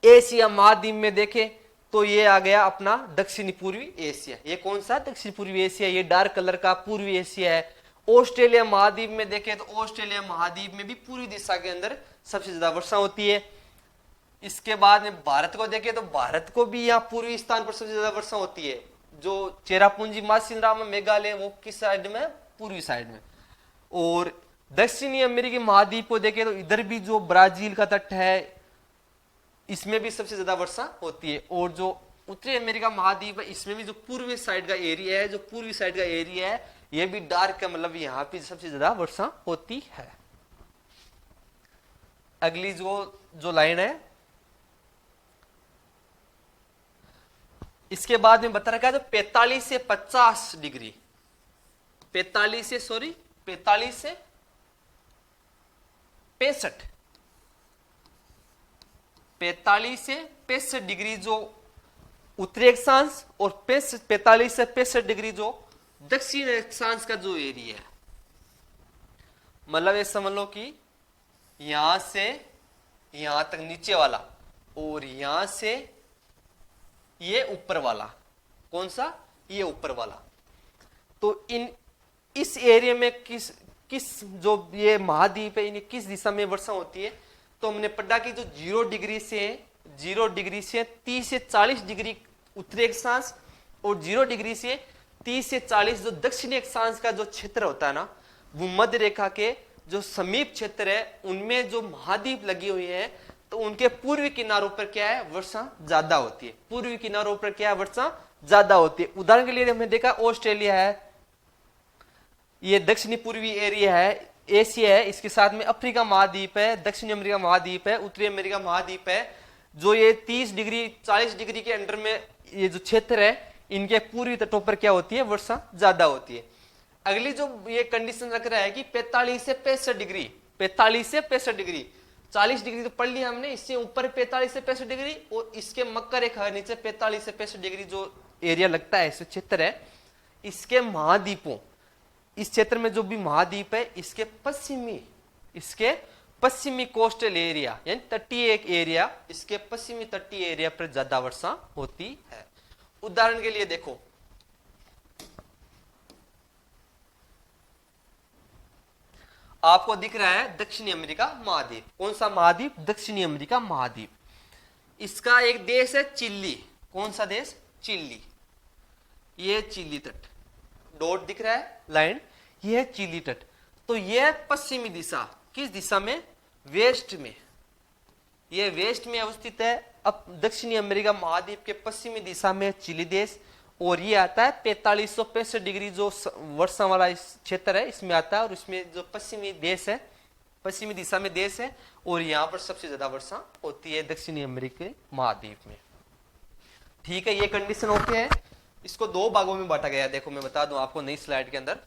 एशिया महाद्वीप में देखे तो ये आ गया अपना दक्षिणी पूर्वी एशिया। ये कौन सा, दक्षिण पूर्वी एशिया, ये डार्क कलर का पूर्वी एशिया है। ऑस्ट्रेलिया महाद्वीप में देखे तो ऑस्ट्रेलिया महाद्वीप में भी पूर्वी दिशा के अंदर सबसे ज्यादा वर्षा होती है। इसके बाद में भारत को देखें तो भारत को भी यहाँ पूर्वी स्थान पर सबसे ज्यादा वर्षा होती है। जो चेरापूंजी मासिनराम मेघालय, वो किस साइड में, पूर्वी साइड में। और दक्षिणी अमेरिकी महाद्वीप को देखें तो इधर भी जो ब्राजील का तट है, इसमें भी सबसे ज्यादा वर्षा होती है। और जो उत्तरी अमेरिका महाद्वीप है, इसमें भी जो पूर्वी साइड का एरिया है, जो पूर्वी साइड का एरिया है, ये भी डार्क है, मतलब यहाँ पे सबसे ज्यादा वर्षा होती है। अगली जो लाइन है, इसके बाद में बता रखा है जो 45 से 50 डिग्री, 45 से 65, 45 से 65 डिग्री जो उत्तरी अक्षांश और 45 से 65 डिग्री जो दक्षिण अक्षांश का जो एरिया है। मतलब ये समझ लो कि यहां से यहां तक नीचे वाला, और यहां से ये ऊपर वाला, कौन सा, ये ऊपर वाला। तो इस एरिया में किस जो ये महाद्वीप है, इन्हें किस दिशा में वर्षा होती है। तो हमने पढ़ा कि जो 0 डिग्री से 0 डिग्री से 30 से 40 डिग्री उत्तरी अक्षांश और 0 डिग्री से 30 से 40 जो दक्षिणी अक्षांश का जो क्षेत्र होता है ना, वो मध्य रेखा के जो समीप क्षेत्र है उनमें जो महाद्वीप लगी हुई है, तो उनके पूर्वी किनारों पर क्या है, वर्षा ज्यादा होती है। पूर्वी किनारों पर क्या है, वर्षा ज्यादा होती है। उदाहरण के लिए हमने देखा ऑस्ट्रेलिया है, ये दक्षिणी पूर्वी एरिया है, एशिया है, इसके साथ में अफ्रीका महाद्वीप है, दक्षिणी अमेरिका महाद्वीप है, उत्तरी अमेरिका महाद्वीप है। जो ये 30 डिग्री 40 डिग्री के अंडर में ये जो क्षेत्र है, इनके पूर्वी तटों पर क्या होती है, वर्षा ज्यादा होती है। अगली जो ये कंडीशन रख रहा है कि 45 से 65 डिग्री, 45 से 65 डिग्री, 40 डिग्री तो पढ़ लिया हमने, इससे ऊपर 45 से 65 डिग्री और इसके मकर रेखा नीचे 45 से 65 डिग्री जो एरिया लगता है, इस क्षेत्र है, इसके महाद्वीपों, इस क्षेत्र में जो भी महाद्वीप है, इसके पश्चिमी कोस्टल एरिया यानी तटीय एक एरिया, इसके पश्चिमी तटीय एरिया पर ज्यादा वर्षा होती है। उदाहरण के लिए देखो, आपको दिख रहा है दक्षिणी अमेरिका महाद्वीप। कौन सा महाद्वीप, दक्षिणी अमेरिका महाद्वीप। इसका एक देश है चिली। कौन सा देश, चिली। ये चिली तट, डॉट दिख रहा है, लाइन, ये है चिली तट। तो ये पश्चिमी दिशा, किस दिशा में, वेस्ट में, ये वेस्ट में अवस्थित है। अब दक्षिणी अमेरिका महाद्वीप के पश्चिमी दिशा में चिली देश, और ये आता है 4565 डिग्री जो वर्षा वाला इस क्षेत्र है, इसमें आता है। और इसमें जो पश्चिमी देश है, पश्चिमी दिशा में देश है, और यहाँ पर सबसे ज्यादा वर्षा होती है दक्षिणी अमेरिकी महाद्वीप में। ठीक है, ये कंडीशन ओके है। इसको दो भागों में बांटा गया है, देखो मैं बता दूं आपको नई स्लाइड के अंदर।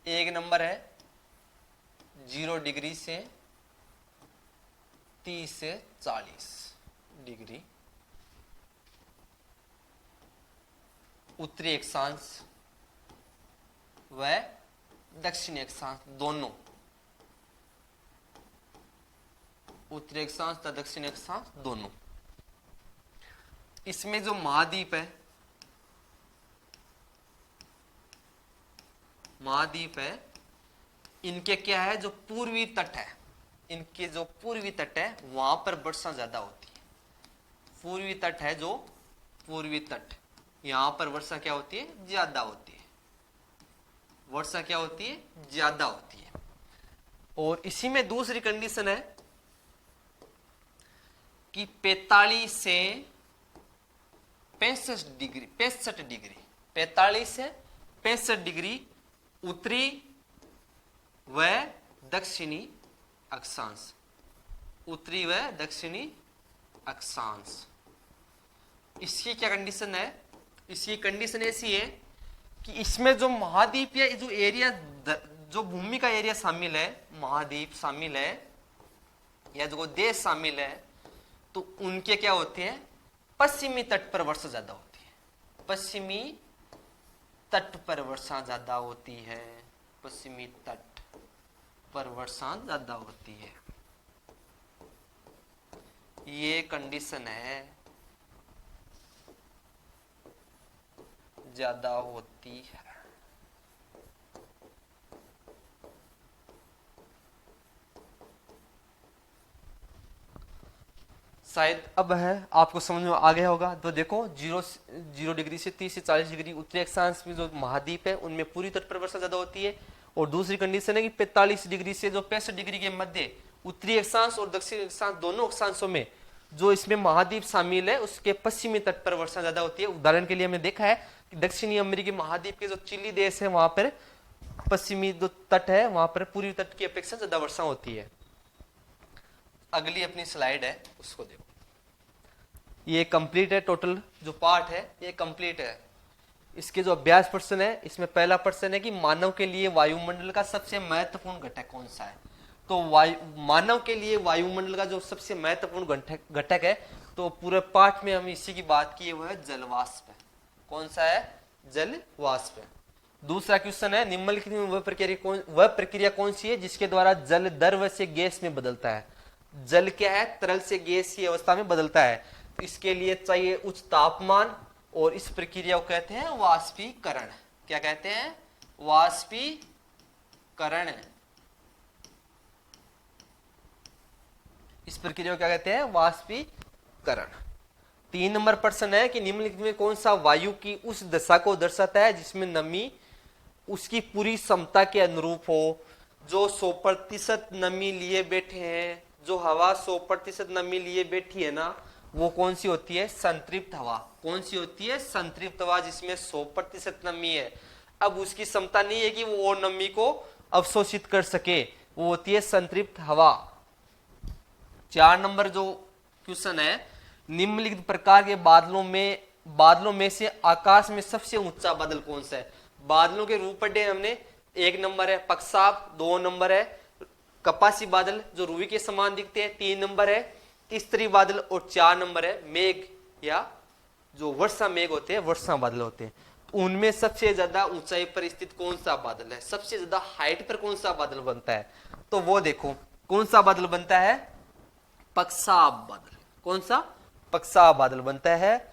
एक नंबर है 0 डिग्री से 30 से 40 डिग्री उत्तरी अक्षांश व दक्षिणी अक्षांश दोनों, उत्तरी अक्षांश तथा दक्षिणी अक्षांश दोनों। इसमें जो महाद्वीप है, महाद्वीप है, इनके क्या है, जो पूर्वी तट है, इनके जो पूर्वी तट है वहां पर वर्षा ज्यादा होती है। पूर्वी तट है जो पूर्वी तट, यहां पर वर्षा क्या होती है, ज्यादा होती है। वर्षा क्या होती है, ज्यादा होती है। और इसी में दूसरी कंडीशन है कि 45 से 65 डिग्री, 45 से 65 डिग्री उत्तरी व दक्षिणी अक्षांश, उत्तरी व दक्षिणी अक्षांश। इसकी क्या कंडीशन है, इसकी कंडीशन ऐसी है कि इसमें जो महाद्वीप या जो एरिया, जो भूमि का एरिया शामिल है, महाद्वीप शामिल है या जो देश शामिल है, तो उनके क्या होते हैं, पश्चिमी तट पर वर्षा ज्यादा होती है। पश्चिमी तट पर वर्षा ज्यादा होती है, पश्चिमी तट पर वर्षा ज्यादा होती है। ये कंडीशन है, ज्यादा होती है। शायद अब है आपको समझ में आ गया होगा। तो देखो 0 डिग्री से 30 से 40 डिग्री उत्तरी अक्षांश में जो महाद्वीप है उनमें पूरी तट पर वर्षा ज्यादा होती है। और दूसरी कंडीशन है कि 45 डिग्री से जो 65 डिग्री के मध्य उत्तरी अक्षांश और दक्षिणी अक्षांश दोनों अक्षांशों में जो इसमें महाद्वीप शामिल है उसके पश्चिमी तट पर वर्षा ज्यादा होती है। उदाहरण के लिए हमने देखा है कि दक्षिणी अमेरिकी महाद्वीप के जो चिली देश है वहां पर पश्चिमी जो तट है वहां पर पूर्वी तट की अपेक्षा ज्यादा वर्षा होती है। अगली अपनी स्लाइड है उसको देखो, ये कंप्लीट है, टोटल जो पार्ट है ये कंप्लीट है। इसके जो अभ्यास प्रश्न है, इसमें पहला प्रश्न है कि मानव के लिए वायुमंडल का सबसे महत्वपूर्ण घटक कौन सा है। तो मानव के लिए वायुमंडल का जो सबसे महत्वपूर्ण घटक है, तो पूरे पाठ में हम इसी की बात की, वो है जलवाष्प। कौन सा है, जलवाष्प। दूसरा क्वेश्चन है निम्नलिखित में वह प्रक्रिया कौन सी है जिसके द्वारा जल द्रव से गैस में बदलता है। जल क्या है, तरल से गैस की अवस्था में बदलता है। तो इसके लिए चाहिए उच्च तापमान और इस प्रक्रिया को कहते हैं वाष्पीकरण। क्या कहते हैं, वाष्पीकरण। वाष्पीकरण। इस प्रक्रिया को क्या कहते हैं? वाष्पीकरण। 3 नंबर प्रश्न है कि निम्नलिखित में कौन सा वायु की उस दशा को दर्शाता है जिसमें नमी उसकी पूरी क्षमता के अनुरूप हो। जो 100% नमी लिए बैठे हैं, जो हवा 100% नमी लिए बैठी है ना, वो कौन सी होती है? संतृप्त हवा। कौन सी होती है? संतृप्त हवा, जिसमें 100% नमी है। अब उसकी क्षमता नहीं है कि वो और नमी को अवशोषित कर सके, वो होती है संतृप्त हवा। 4 नंबर जो क्वेश्चन है, निम्नलिखित प्रकार के बादलों में से आकाश में सबसे ऊंचा बादल कौन सा है? बादलों के रूप पढ़े हमने। 1 नंबर है पक्षाप, 2 नंबर है कपासी बादल जो रूई के समान दिखते हैं, 3 नंबर है स्तरी बादल और 4 नंबर है मेघ या जो वर्षा मेघ होते हैं, वर्षा बादल होते हैं। तो उनमें सबसे ज्यादा ऊंचाई पर स्थित कौन सा बादल है? सबसे ज्यादा हाइट पर कौन सा बादल बनता है? तो वो देखो कौन सा बादल बनता है? पक्षाप बादल। कौन सा? पक्षाप बादल बनता है।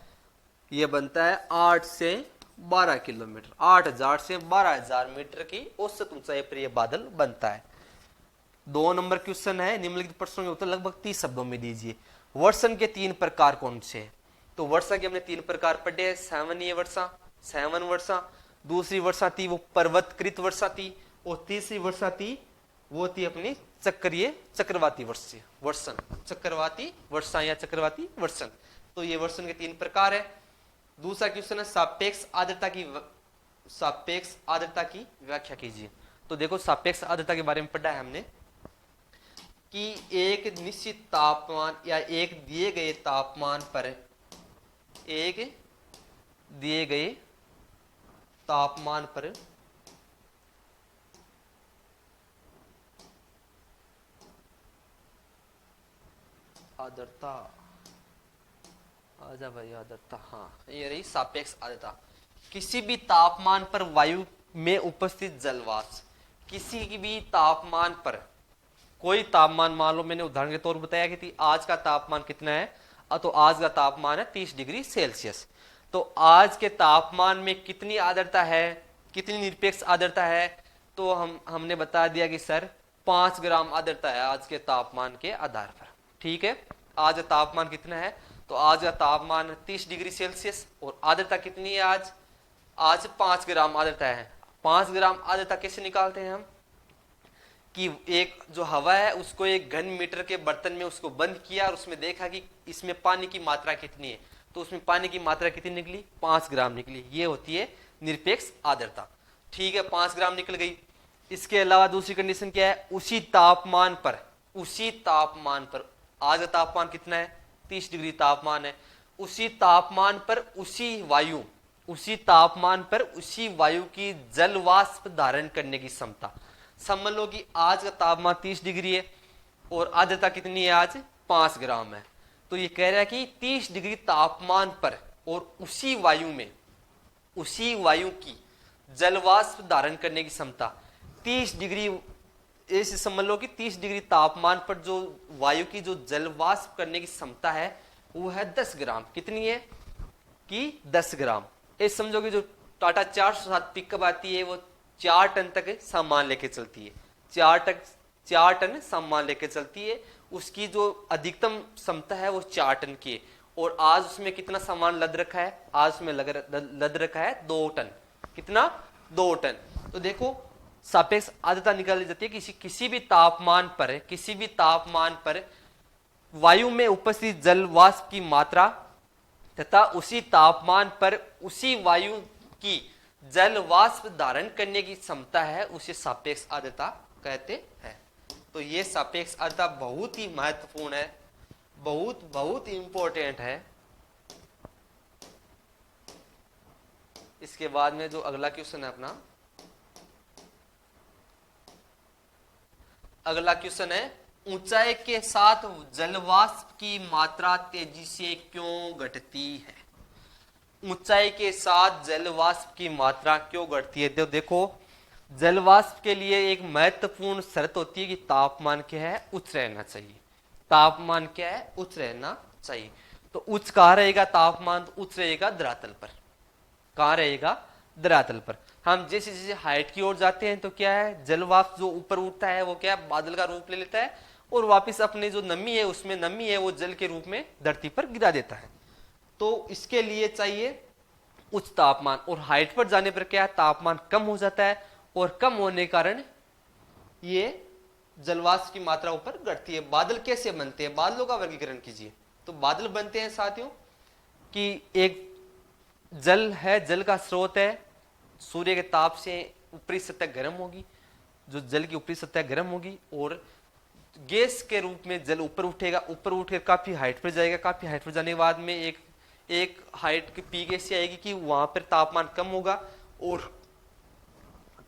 ये बनता है 8 से 12 किलोमीटर, 8000 से 12000 मीटर की औसत ऊंचाई पर यह बादल बनता है। 2 नंबर क्वेश्चन है, निम्नलिखित प्रश्नों के उत्तर लगभग 30 शब्दों में दीजिए। वर्षण के 3 प्रकार कौन से हैं? तो वर्षा के हमने 3 प्रकार पढ़े हैं। सैवनीय वर्षा, सैवन वर्षा, दूसरी वर्षा थी वो पर्वतकृत वर्षा थी, और तीसरी वर्षा थी वो थी अपनी चक्रीय चक्रवाती वर्षण, चक्रवाती वर्षा या चक्रवाती वर्षण। तो ये वर्षण के 3 प्रकार है। दूसरा क्वेश्चन है सापेक्ष आर्द्रता की व्याख्या कीजिए। तो देखो सापेक्ष आर्द्रता के बारे में पढ़ा है हमने कि एक निश्चित तापमान या एक दिए गए तापमान पर आर्द्रता, आजा भाई आर्द्रता, हाँ ये रही सापेक्ष आर्द्रता। किसी भी तापमान पर वायु में उपस्थित जलवाष्प, किसी भी तापमान पर, कोई तापमान मान लो, मैंने उदाहरण के तौर पर बताया कि आज का तापमान कितना है, तो आज का तापमान है 30 डिग्री सेल्सियस। तो आज के तापमान में कितनी आर्द्रता है, कितनी निरपेक्ष आर्द्रता है? तो हमने बता दिया कि सर 5 ग्राम आर्द्रता है आज के तापमान के आधार पर। ठीक है, आज तापमान कितना है? तो आज का तापमान 30 डिग्री सेल्सियस और आर्द्रता कितनी है आज 5 ग्राम आर्द्रता है। 5 ग्राम आर्द्रता कैसे निकालते हैं हम? कि एक जो हवा है उसको एक घन मीटर के बर्तन में उसको बंद किया और उसमें देखा कि इसमें पानी की मात्रा कितनी है, तो उसमें पानी की मात्रा कितनी निकली? 5 ग्राम निकली। ये होती है निरपेक्ष आर्द्रता। ठीक है, 5 ग्राम निकल गई। इसके अलावा दूसरी कंडीशन क्या है? उसी तापमान पर आज का तापमान कितना है? 30 डिग्री तापमान है। उसी तापमान पर उसी वायु की जल वाष्प धारण करने की क्षमता। समझ लो कि आज का तापमान 30 डिग्री है और आर्द्रता कितनी है? आज 5 ग्राम है। तो ये कह रहा है कि 30 डिग्री तापमान पर और उसी वायु की जल वाष्प धारण करने की क्षमता 30 डिग्री, ऐसे समझ लो कि 30 डिग्री तापमान पर जो वायु की जो जल वाष्प करने की क्षमता है वो है 10 ग्राम। कितनी है? कि 10 ग्राम। ऐसे समझो कि जो टाटा 407 पिकअप आती है वो 4 टन तक सामान लेके चलती है, 4 टन सामान लेके चलती है। उसकी जो अधिकतम क्षमता है वो 4 टन की है, और आज उसमें कितना सामान लद रखा है? आज उसमें लद रखा है 2 टन। कितना? 2 टन। तो देखो सापेक्ष आर्द्रता निकाली जाती है किसी भी तापमान पर वायु में उपस्थित जल वाष्प की मात्रा तथा उसी तापमान पर उसी वायु की जल वाष्प धारण करने की क्षमता है, उसे सापेक्ष आर्द्रता कहते हैं। तो ये सापेक्ष आर्द्रता बहुत ही महत्वपूर्ण है, बहुत इंपॉर्टेंट है। इसके बाद में जो अगला क्वेश्चन है अपना, अगला क्वेश्चन है ऊंचाई के साथ जलवाष्प की मात्रा तेजी से क्यों घटती है? ऊंचाई के साथ जलवाष्प की मात्रा क्यों घटती है? तो देखो जलवाष्प के लिए एक महत्वपूर्ण शर्त होती है कि तापमान क्या है? उच्च रहना चाहिए। तापमान क्या है? उच्च रहना चाहिए। तो उच्च कहाँ रहेगा तापमान? तो उच्च रहेगा धरातल पर। कहाँ रहेगा? धरातल पर। हम जैसे जैसे हाइट की ओर जाते हैं तो क्या है, जल वाष्प जो ऊपर उठता है वो क्या है, बादल का रूप ले लेता है और वापस अपने जो नमी है उसमें नमी है वो जल के रूप में धरती पर गिरा देता है। तो इसके लिए चाहिए उच्च तापमान, और हाइट पर जाने पर क्या है, तापमान कम हो जाता है और कम होने के कारण ये जलवाष्प की मात्रा ऊपर घटती है। बादल कैसे बनते हैं, बादलों का वर्गीकरण कीजिए। तो बादल बनते हैं साथियों कि एक जल है, जल का स्रोत है, सूर्य के ताप से ऊपरी सतह गर्म होगी, जो जल की ऊपरी सतह गर्म होगी और गैस के रूप में जल ऊपर उठेगा, ऊपर उठकर काफी हाइट पर जाएगा, काफी हाइट पर जाने के बाद में एक हाइट की पीक ऐसी आएगी कि वहां पर तापमान कम होगा और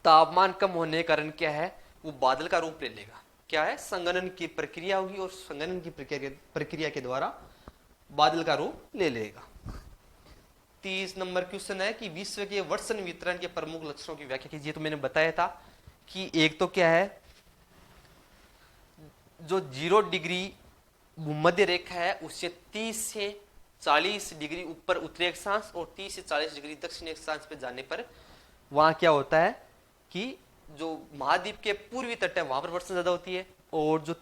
तापमान कम होने के कारण क्या है, वो बादल का रूप ले लेगा। क्या है, संघनन की प्रक्रिया होगी और संघनन की प्रक्रिया के द्वारा बादल का रूप ले लेगा। 30 नंबर क्वेश्चन है कि विश्व के वर्षण वितरण के प्रमुख लक्षणों की व्याख्या कीजिए। तो मैंने बताया था कि एक तो क्या है, जो 0 डिग्री भूमध्य रेखा है उससे 30 से 40 डिग्री ऊपर उत्तरी अक्षांश और 30 से 40 डिग्री दक्षिणी अक्षांश पे जाने पर वहां क्या होता है कि जो महाद्वीप के पूर्वी तट है वहां पर वर्षा ज्यादा होती है, और जो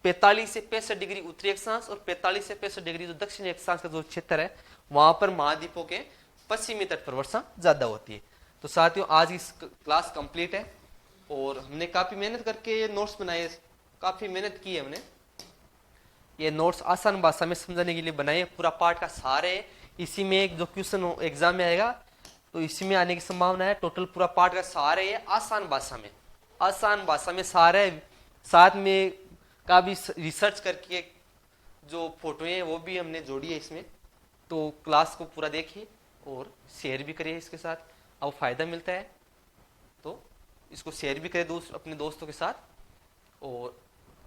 45 से 65 डिग्री उत्तरी अक्षांश और 45 से 65 डिग्री जो दक्षिणी अक्षांश का जो क्षेत्र है वहां पर महाद्वीपों के पश्चिमी तट पर वर्षा ज्यादा होती है। तो साथियों आज इस क्लास कंप्लीट है और हमने काफी मेहनत करके ये नोट्स बनाए, काफी मेहनत की है हमने। ये नोट्स आसान भाषा में समझाने के लिए बनाए, पूरा पाठ का सार है इसी में। एक जो क्वेश्चन एग्जाम में आएगा तो इसी में आने की संभावना है। टोटल पूरा पाठ का सार है ये आसान भाषा में, आसान भाषा में सार है। साथ में का भी रिसर्च करके जो फोटो है वो भी हमने जोड़ी है इसमें। तो क्लास को पूरा देखिए और शेयर भी करिए इसके साथ, अब फायदा मिलता है तो इसको शेयर भी करें अपने दोस्तों के साथ। और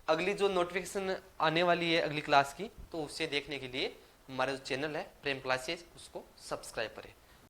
अगली जो नोटिफिकेशन आने वाली है अगली क्लास की, तो उसे देखने के लिए हमारा जो चैनल है प्रेम क्लासेस उसको सब्सक्राइब करें।